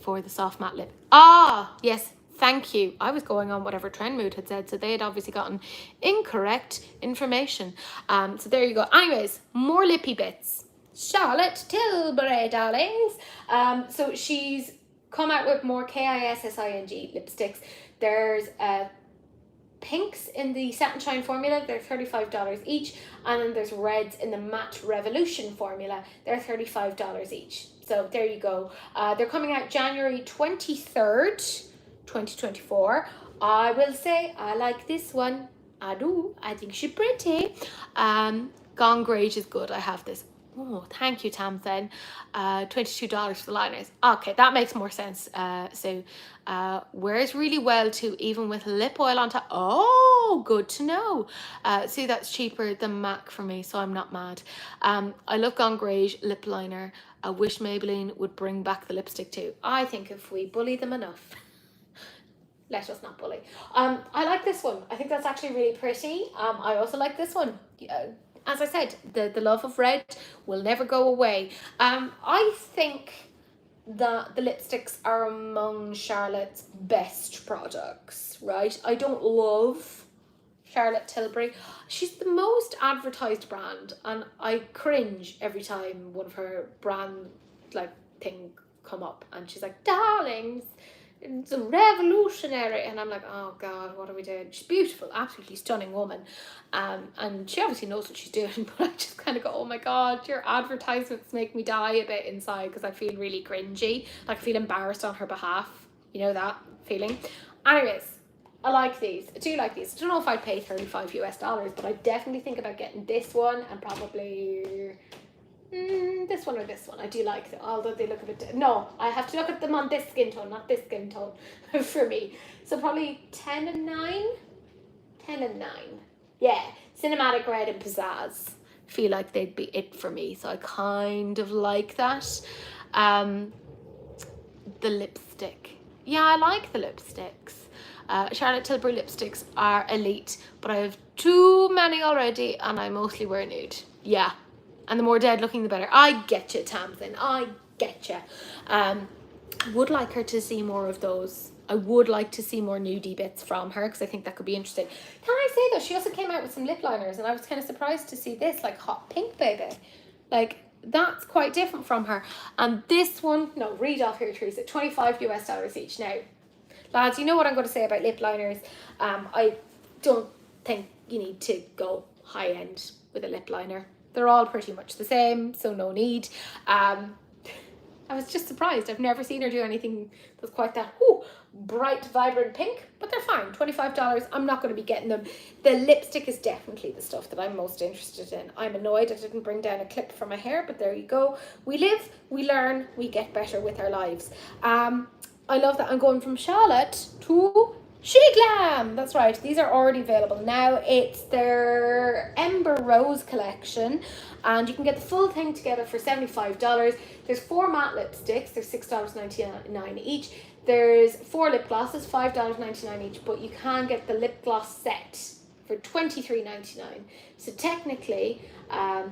for the soft matte lip. Ah, yes. Thank you. I was going on whatever Trend Mood had said, so they had obviously gotten incorrect information. So there you go. Anyways, more lippy bits. Charlotte Tilbury, darlings. So she's come out with more KISSING lipsticks. There's pinks in the Satin Shine formula. They're $35 each. And then there's reds in the Matte Revolution formula. They're $35 each. So there you go. They're coming out January 23rd. 2024. I will say I like this one. I do. I think she's pretty. Gone Great is good. I have this. Oh, thank you, Tamsin. $22 for the liners. Okay, that makes more sense. So wears really well too, even with lip oil on top. Oh, good to know. See, that's cheaper than MAC for me, so I'm not mad. I love Gone Great lip liner. I wish Maybelline would bring back the lipstick too. I think if we bully them enough. Let us not bully. I like this one. I think that's actually really pretty. I also like this one. As I said, the love of red will never go away. I think that the lipsticks are among Charlotte's best products, right? I don't love Charlotte Tilbury. She's the most advertised brand, and I cringe every time one of her brand like thing come up, and she's like, darlings, it's a revolutionary, and I'm like, oh god, what are we doing? She's beautiful, absolutely stunning woman, and she obviously knows what she's doing, but I just kind of go, oh my god, your advertisements make me die a bit inside because I feel really cringy, like I feel embarrassed on her behalf, you know that feeling. Anyways, I like these. I do like these. I don't know if I'd pay $35 US, but I definitely think about getting this one and probably this one or this one. I do like them, although they look a bit... No, I have to look at them on this skin tone, not this skin tone for me. So probably 10 and 9? 10 and 9. Yeah, Cinematic Red and Pizzazz feel like they'd be it for me. So I kind of like that. The lipstick. Yeah, I like the lipsticks. Charlotte Tilbury lipsticks are elite, but I have too many already and I mostly wear nude. Yeah. And the more dead looking, the better. I get you, Tamsin. I get you. Would like her to see more of those. I would like to see more nudie bits from her because I think that could be interesting. Can I say though, she also came out with some lip liners and I was kind of surprised to see this, like hot pink, baby. Like, that's quite different from her. And this one, no, read off here, Teresa, $25 US each. Now, lads, you know what I'm going to say about lip liners. I don't think you need to go high end with a lip liner. They're all pretty much the same, so no need. I was just surprised. I've never seen her do anything that's quite that bright, vibrant pink, but they're fine. $25. I'm not going to be getting them. The lipstick is definitely the stuff that I'm most interested in. I'm annoyed I didn't bring down a clip for my hair, but there you go. We live, we learn, we get better with our lives. I love that I'm going from Charlotte to She Glam. That's right. These are already available now. It's their Ember Rose collection, and you can get the full thing together for $75. There's 4 matte lipsticks. They're $6.99 each. There's 4 lip glosses, $5.99 each, but you can get the lip gloss set for $23.99. So technically,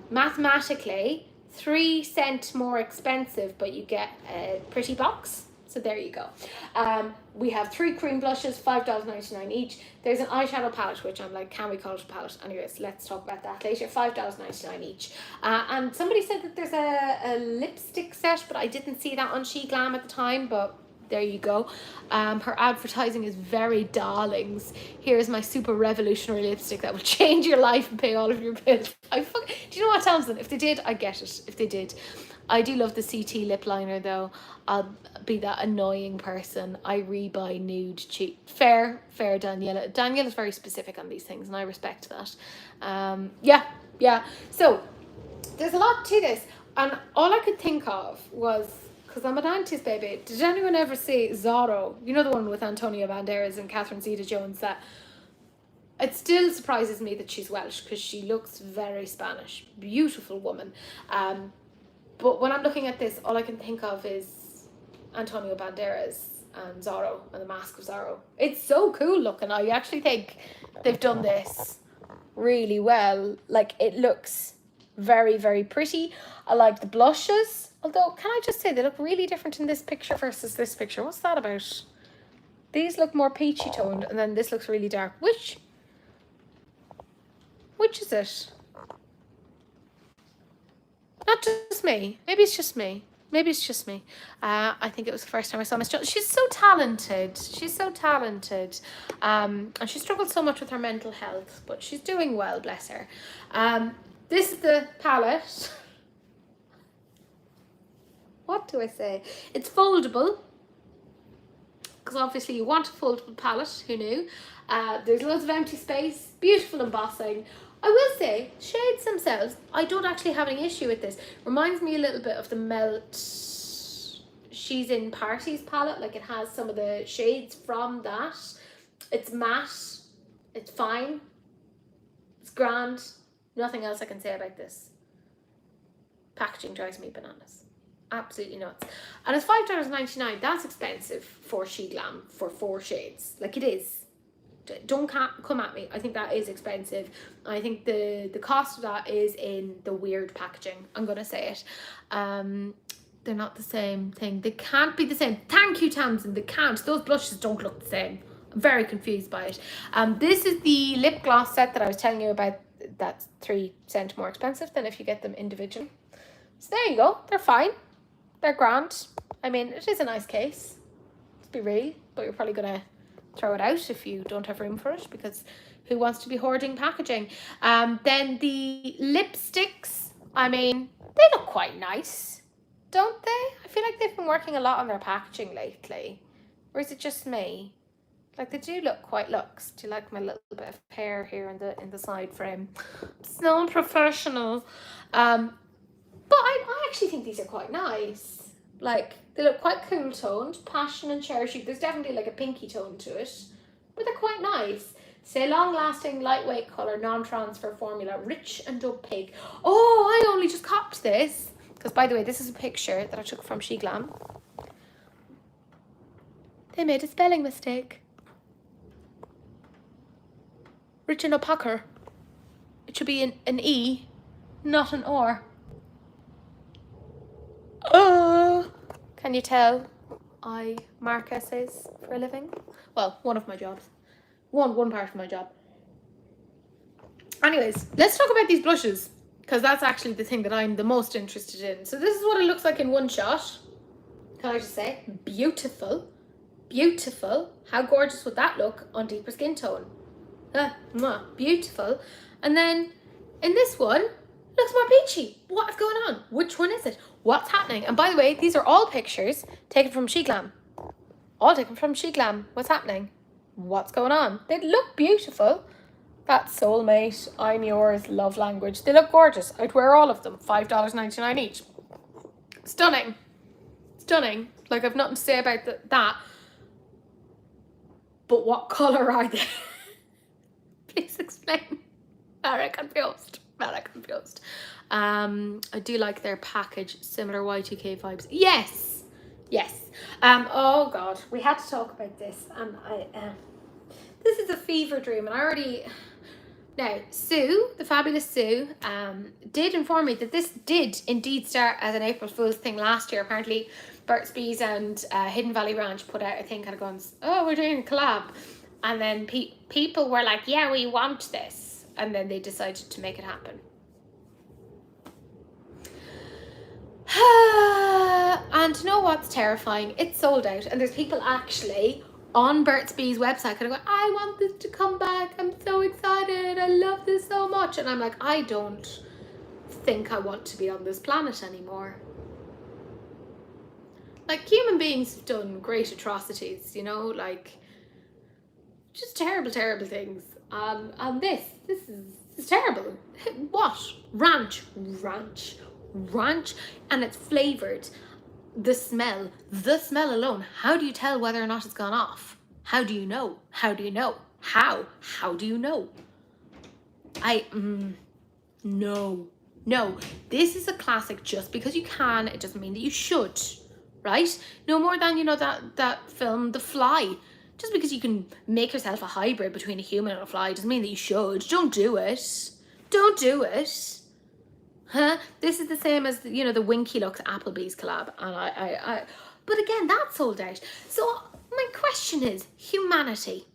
mathematically, 3 cents more expensive, but you get a pretty box. So there you go. We have 3 cream blushes, $5.99 each. There's an eyeshadow palette, which I'm like, can we call it a palette? Anyways, let's talk about that later. $5.99 each. And somebody said that there's a lipstick set, but I didn't see that on She Glam at the time, but there you go. Her advertising is very darlings. Here's my super revolutionary lipstick that will change your life and pay all of your bills. Do you know what, Tamsin? If they did, I get it. If they did. I do love the CT lip liner though. I'll be that annoying person. I rebuy nude cheap. Fair, Daniela. Daniela's very specific on these things and I respect that. Yeah. So there's a lot to this. And all I could think of was, because I'm an 90s baby, did anyone ever see Zorro? You know, the one with Antonio Banderas and Catherine Zeta-Jones, that it still surprises me that she's Welsh because she looks very Spanish. Beautiful woman. But when I'm looking at this, all I can think of is Antonio Banderas and Zorro and the Mask of Zorro. It's so cool looking. I actually think they've done this really well. Like, it looks very, very pretty. I like the blushes. Although, can I just say, they look really different in this picture versus this picture. What's that about? These look more peachy toned and then this looks really dark. Which is it? Not just me. Maybe it's just me. I think it was the first time I saw Miss Jones. She's so talented. And she struggled so much with her mental health, but she's doing well, bless her. This is the palette. What do I say? It's foldable, because obviously you want a foldable palette. Who knew? There's loads of empty space. Beautiful embossing. I will say, shades themselves, I don't actually have any issue with this. Reminds me a little bit of the Melt She's in Parties palette. Like, it has some of the shades from that. It's matte. It's fine. It's grand. Nothing else I can say about this. Packaging drives me bananas. Absolutely nuts. And it's $5.99. That's expensive for She Glam for 4 shades. Like, it is. Don't come at me. I think that is expensive. I think the cost of that is in the weird packaging. I'm gonna say it. They're not the same thing. They can't be the same. Thank you, Tamsin. They can't. Those blushes don't look the same. I'm very confused by it. This is the lip gloss set that I was telling you about. That's 3 cents more expensive than if you get them individually. So there you go. They're fine. They're grand. I mean, it is a nice case. Let's be real. But you're probably gonna throw it out if you don't have room for it, because who wants to be hoarding packaging? Then the lipsticks, I mean, they look quite nice, don't they? I feel like they've been working a lot on their packaging lately. Or is it just me? Like, they do look quite luxe. Do you like my little bit of hair here in the side frame? It's not professional. But I actually think these are quite nice. Like, they look quite cool toned, passion and cherishing. There's definitely like a pinky tone to it, but they're quite nice. Say long lasting, lightweight colour, non-transfer formula, rich and opaque. Oh, I only just copped this. Because, by the way, this is a picture that I took from She Glam. They made a spelling mistake. Rich and opaque. It should be an E, not an R. Can you tell I mark essays for a living? Well, one of my jobs. One part of my job. Anyways, let's talk about these blushes, because that's actually the thing that I'm the most interested in. So this is what it looks like in one shot. Can I just say, beautiful. Beautiful. How gorgeous would that look on deeper skin tone? Beautiful. And then in this one, looks more peachy. What's going on? Which one is it? What's happening? And by the way, these are all pictures taken from She Glam. All taken from She Glam. What's happening? What's going on? They look beautiful. That's Soulmate, I'm Yours, Love Language. They look gorgeous. I'd wear all of them. $5.99 each. Stunning. Stunning. Like, I've nothing to say about that. But what colour are they? Please explain. Very confused. Very confused. I do like their package. Similar Y2K vibes. Yes. Yes. Oh God. We had to talk about this. And this is a fever dream. And I already... Now, Sue, the fabulous Sue, did inform me that this did indeed start as an April Fool's thing last year. Apparently, Burt's Bees and Hidden Valley Ranch put out a thing kind of going, oh, we're doing a collab. And then people were like, yeah, we want this. And then they decided to make it happen. And you know what's terrifying? It's sold out. And there's people actually... on Burt's Bees website kind of going, I want this to come back, I'm so excited, I love this so much. And I'm like, I don't think I want to be on this planet anymore. Like, human beings have done great atrocities, you know, like just terrible things. And this is terrible. What? Ranch, and it's flavoured. The smell alone, how do you tell whether or not it's gone off? How do you know? How do you know? How do you know? No, this is a classic. Just because you can, it doesn't mean that you should, right? No more than, you know, that film The Fly. Just because you can make yourself a hybrid between a human and a fly doesn't mean that you should. Don't do it. Huh? This is the same as, you know, the Winky Lux Applebee's collab. And I but again, that's sold out. So my question is, humanity.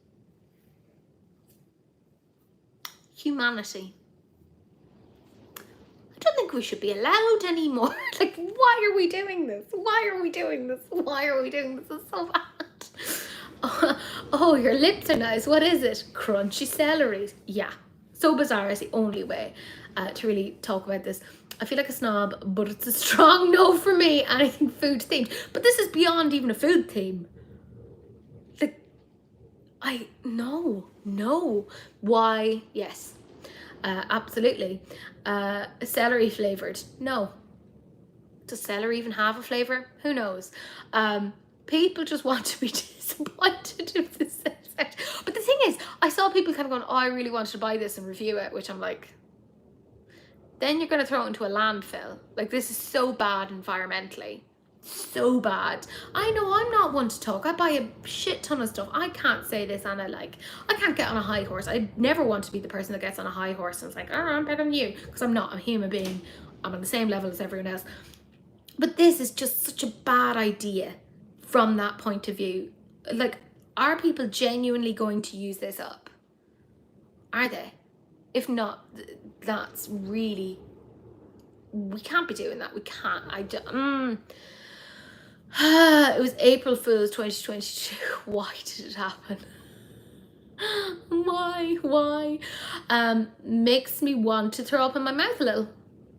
I don't think we should be allowed anymore. Like, why are we doing this? It's so bad. Oh, your lips are nice. What is it? Crunchy celery. Yeah. So bizarre is the only way to really talk about this. I feel like a snob, but it's a strong no for me. Anything food themed. But this is beyond even a food theme. Like, no. Why? Yes. Absolutely. Celery flavoured. No. Does celery even have a flavour? Who knows? People just want to be disappointed if this is out. But the thing is, I saw people kind of going, oh, I really wanted to buy this and review it, which I'm like, then you're going to throw it into a landfill. Like, this is so bad environmentally. So bad. I know I'm not one to talk. I buy a shit ton of stuff. I can't say this, and I can't get on a high horse. I never want to be the person that gets on a high horse and is like, oh, I'm better than you. Because I'm not. I'm a human being. I'm on the same level as everyone else. But this is just such a bad idea from that point of view. Like, are people genuinely going to use this up? Are they? If not, that's really... We can't be doing that. We can't. It was April Fool's 2022. Why did it happen? Why? Makes me want to throw up in my mouth a little.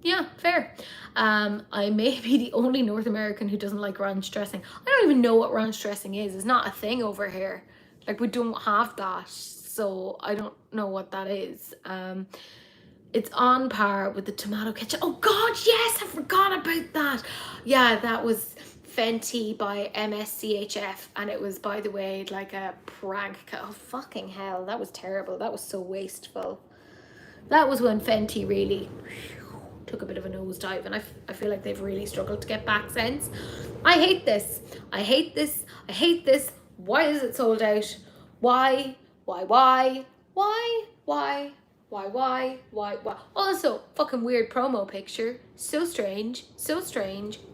Yeah, fair. I may be the only North American who doesn't like ranch dressing. I don't even know what ranch dressing is. It's not a thing over here. Like, we don't have that. So I don't know what that is. It's on par with the tomato ketchup. Oh God, yes, I forgot about that. Yeah, that was Fenty by MSCHF, and it was, by the way, like a prank. Oh fucking hell, that was terrible. That was so wasteful. That was when Fenty really took a bit of a nosedive, and I feel like they've really struggled to get back since. I hate this. Why is it sold out? Why? Why? Also, fucking weird promo picture. So strange.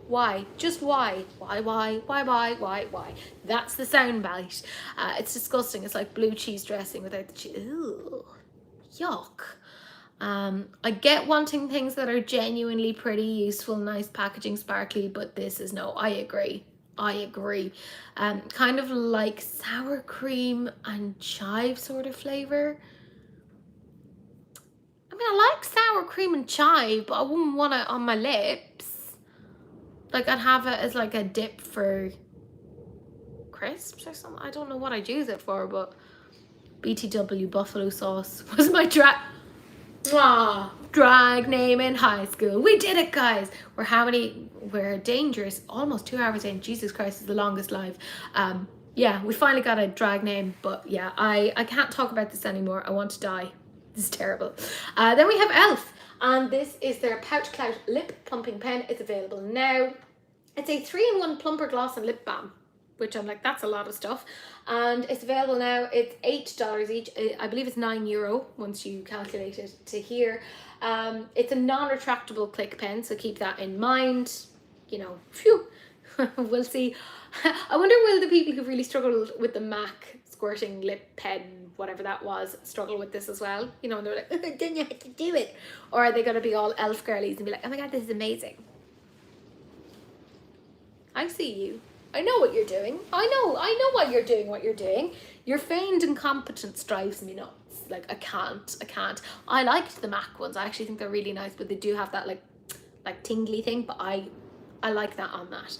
Why? Just why? Why? That's the soundbite. It's disgusting. It's like blue cheese dressing without the cheese. Ew. Yuck. I get wanting things that are genuinely pretty, useful, nice packaging, sparkly, but this is no. I agree. Kind of like sour cream and chive sort of flavor. I mean, I like sour cream and chive, but I wouldn't want it on my lips. Like, I'd have it as like a dip for crisps or something. I don't know what I'd use it for, but BTW buffalo sauce was my drag name in high school. We did it, guys. We're dangerous. Almost 2 hours in. Jesus Christ, is the longest live. Yeah, we finally got a drag name, but yeah, I can't talk about this anymore. I want to die. This is terrible. Then we have Elf, and this is their Pouch Clout Lip Plumping Pen. It's available now. It's a 3-in-1 plumper gloss and lip balm, which I'm like, that's a lot of stuff. And it's available now. It's $8 each. I believe it's €9 once you calculate it to here. It's a non-retractable click pen, so keep that in mind. You know, phew. We'll see. I wonder, will the people who really struggled with the MAC squirting lip pen, whatever that was, struggle with this as well? You know, and they're like, I didn't know how to do it. Or are they going to be all elf girlies and be like, oh my god, this is amazing. I see you. I know what you're doing. I know why you're doing what you're doing. Your feigned incompetence drives me nuts. Like, I can't. I liked the MAC ones. I actually think they're really nice, but they do have that like tingly thing, but I like that on that.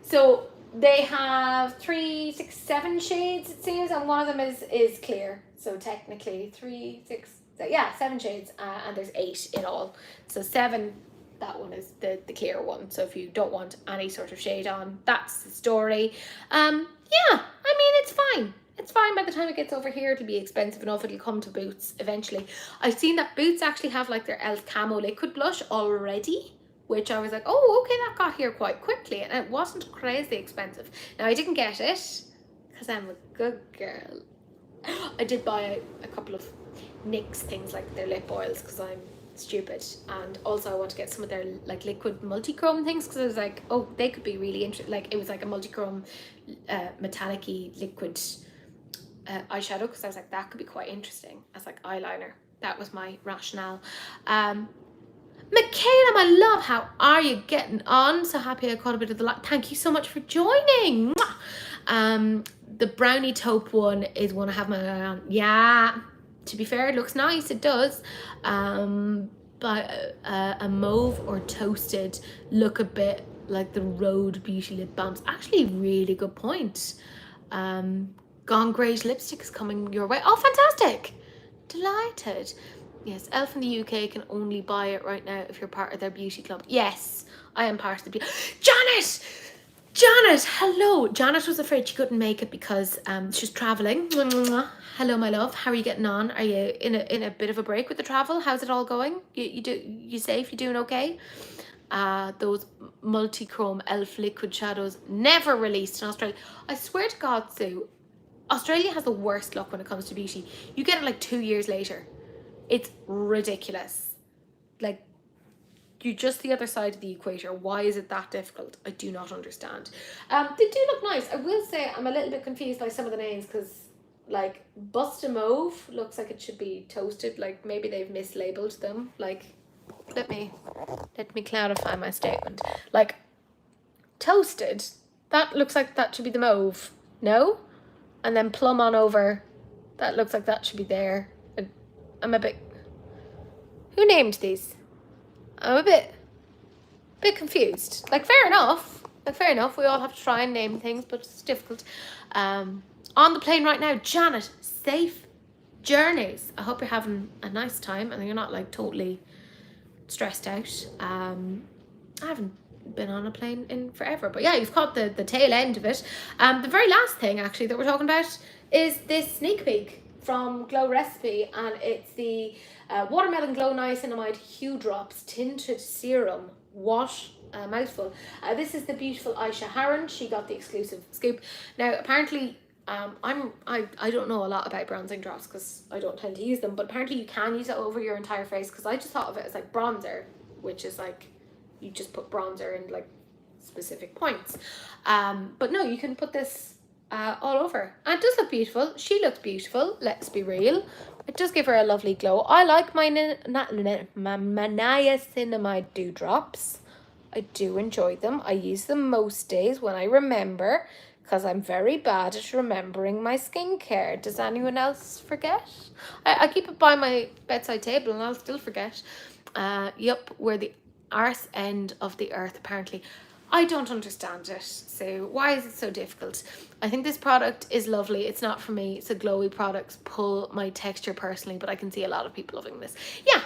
So they have 3, 6, 7 shades, it seems, and one of them is clear. So technically 3, 6, 7 shades, and there's 8 in all. So 7, that one is the clear one. So if you don't want any sort of shade on, that's the story. Yeah, I mean, it's fine. It's fine. By the time it gets over here, it'll be expensive enough. It'll come to Boots eventually. I've seen that Boots actually have like their Elf Camo liquid blush already, which I was like, oh, okay, that got here quite quickly, and it wasn't crazy expensive. Now, I didn't get it because I'm a good girl. I did buy a couple of NYX things, like their lip oils, because I'm stupid, and also I want to get some of their like liquid multi-chrome things, because I was like, oh, they could be really interesting. Like, it was like a multi-chrome metallic-y liquid eyeshadow, because I was like, that could be quite interesting as like eyeliner. That was my rationale. Michaela, my love, how are you getting on? So happy I caught a bit of the light. Thank you so much for joining. The brownie taupe one is one I have my eye on. Yeah, to be fair, it looks nice, it does. But a mauve or toasted look a bit like the Rode Beauty lip balms. Actually, really good point. Gone Great lipstick is coming your way. Oh, fantastic. Delighted. Yes, Elf in the UK can only buy it right now if you're part of their beauty club. Yes, I am part of the beauty. Janet, hello. Janet was afraid she couldn't make it because she's traveling. Hello, my love. How are you getting on? Are you in a bit of a break with the travel? How's it all going? You safe? You doing okay? Those multi-chrome Elf liquid shadows never released in Australia. I swear to God, Sue, Australia has the worst luck when it comes to beauty. You get it like 2 years later. It's ridiculous. Like, you're just the other side of the equator. Why is it that difficult? I do not understand. They do look nice. I will say I'm a little bit confused by some of the names, because like Busta Mauve looks like it should be toasted. Like, maybe they've mislabeled them. Like, let me clarify my statement. Like, toasted, that looks like that should be the mauve. No? And then plum on over, that looks like that should be there. I'm a bit... Who named these? I'm a bit confused. Like, fair enough. We all have to try and name things, but it's difficult. On the plane right now, Janet, safe journeys. I hope you're having a nice time and you're not like totally stressed out. I haven't been on a plane in forever, but yeah, you've caught the tail end of it. The very last thing actually that we're talking about is this sneak peek from Glow Recipe, and it's the Watermelon Glow Niacinamide Hue Drops Tinted Serum. What a mouthful. This is the beautiful Aisha Harron. She got the exclusive scoop. Now, apparently, I don't know a lot about bronzing drops because I don't tend to use them, but apparently you can use it over your entire face, because I just thought of it as like bronzer, which is like you just put bronzer in like specific points. But no, you can put this all over, and it does look beautiful. She looks beautiful, let's be real. It does give her a lovely glow. I like my niacinamide dewdrops. I do enjoy them. I use them most days when I remember, because I'm very bad at remembering my skincare. Does anyone else forget? I keep it by my bedside table and I'll still forget. Yep, we're the arse end of the earth apparently. I don't understand it. So why is it so difficult? I think this product is lovely. It's not for me. It's a glowy product. Pull my texture personally, but I can see a lot of people loving this. Yeah,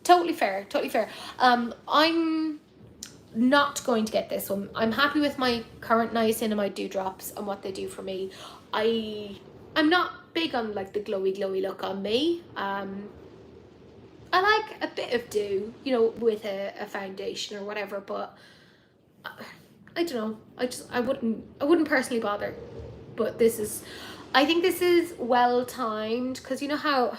totally fair. Totally fair. I'm not going to get this one. I'm happy with my current niacinamide dewdrops and what they do for me. I'm not big on like the glowy look on me. I like a bit of dew, you know, with a foundation or whatever, but I don't know. I wouldn't personally bother. But I think this is well timed, because you know how,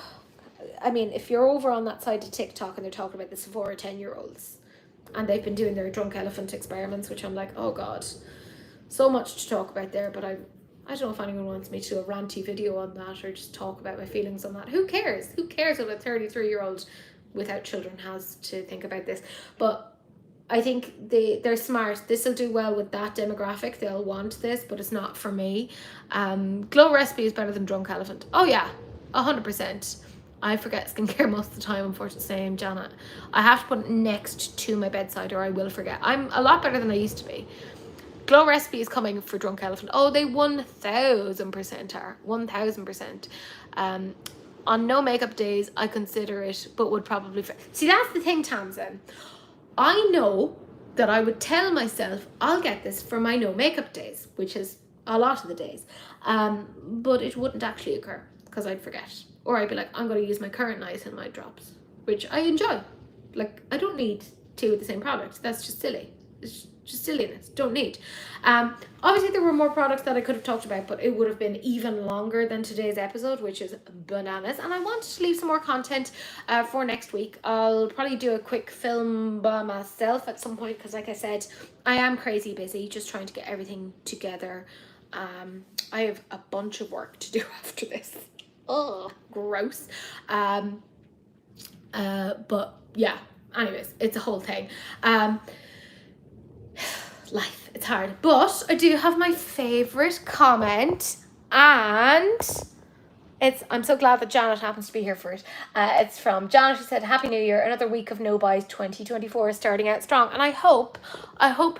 I mean, if you're over on that side of TikTok and they're talking about the Sephora 10-year-olds and they've been doing their drunk elephant experiments, which I'm like, oh God, so much to talk about there, but I don't know if anyone wants me to do a ranty video on that or just talk about my feelings on that. Who cares? Who cares what a 33-year-old without children has to think about this? But I think they're smart. This will do well with that demographic. They'll want this, but it's not for me. Glow Recipe is better than Drunk Elephant. Oh yeah, 100%. I forget skincare most of the time, unfortunately. Same, Janet. I have to put it next to my bedside or I will forget. I'm a lot better than I used to be. Glow Recipe is coming for Drunk Elephant. Oh, they 1000% are. 1000%. On no makeup days, I consider it, but would probably... See, that's the thing, Tamsin. I know that I would tell myself, I'll get this for my no makeup days, which is a lot of the days. But it wouldn't actually occur because I'd forget. Or I'd be like, I'm going to use my current niacinamide drops, which I enjoy. Like, I don't need two of the same product. That's just silly. It's just silliness. Don't need. Obviously, there were more products that I could have talked about, but it would have been even longer than today's episode, which is bananas. And I wanted to leave some more content for next week. I'll probably do a quick film by myself at some point because, like I said, I am crazy busy just trying to get everything together. I have a bunch of work to do after this. Oh, gross. But yeah, anyways, it's a whole thing. Life, it's hard, but I do have my favorite comment, and I'm so glad that Janet happens to be here for it. It's from Janet, who said, Happy New Year, another week of no buys. 2024 is starting out strong, and I hope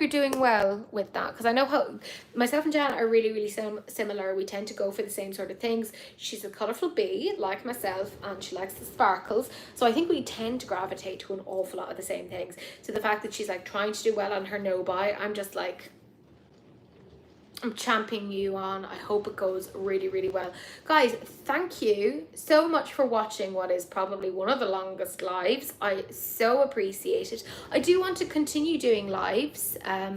you're doing well with that, because I know how myself and Janet are really similar. We tend to go for the same sort of things. She's a colourful bee like myself, and she likes the sparkles, so I think we tend to gravitate to an awful lot of the same things. So the fact that she's like trying to do well on her no buy, I'm just like, I'm championing you on. I hope it goes really well. Guys, thank you so much for watching what is probably one of the longest lives. I so appreciate it. I do want to continue doing lives,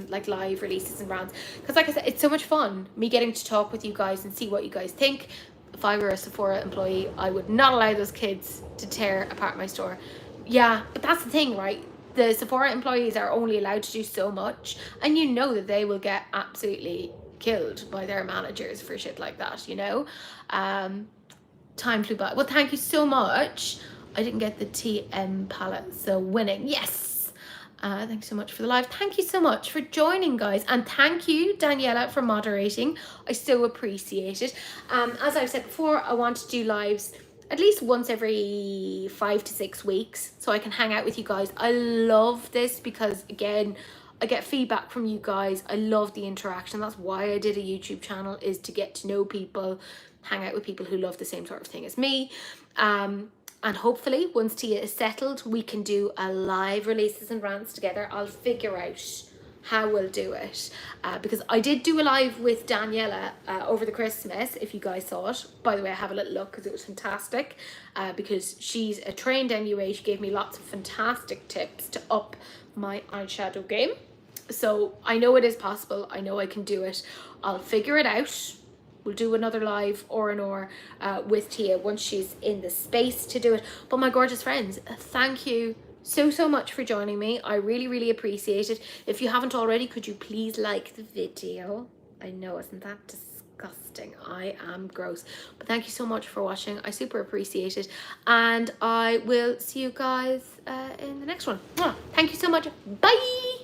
like live releases and rants, because like I said, it's so much fun, me getting to talk with you guys and see what you guys think. If I were a Sephora employee, I would not allow those kids to tear apart my store. Yeah, but that's the thing, right? The Sephora employees are only allowed to do so much, and you know that they will get absolutely killed by their managers for shit like that, you know. Time flew by. Well, thank you so much. I didn't get the TM palette, so winning, yes. Thanks so much for the live. Thank you so much for joining, guys, and thank you, Daniela, for moderating. I so appreciate it. As I've said before, I want to do lives at least once every 5 to 6 weeks so I can hang out with you guys. I love this because, again, I get feedback from you guys. I love the interaction. That's why I did a YouTube channel, is to get to know people, hang out with people who love the same sort of thing as me. And hopefully once Tia is settled, we can do a live releases and rants together. I'll figure out how we'll do it, because I did do a live with Daniela over the Christmas, if you guys saw it. By the way, I have a little look because it was fantastic, because she's a trained MUA. She gave me lots of fantastic tips to up my eyeshadow game. So I know it is possible. I know I can do it. I'll figure it out. we'll do another live or with Tia once she's in the space to do it. But my gorgeous friends, thank you so much for joining me. I really appreciate it. If you haven't already, could you please like the video? I know, isn't that disgusting? I am gross. But thank you so much for watching. I super appreciate it. And I will see you guys in the next one. Thank you so much. Bye.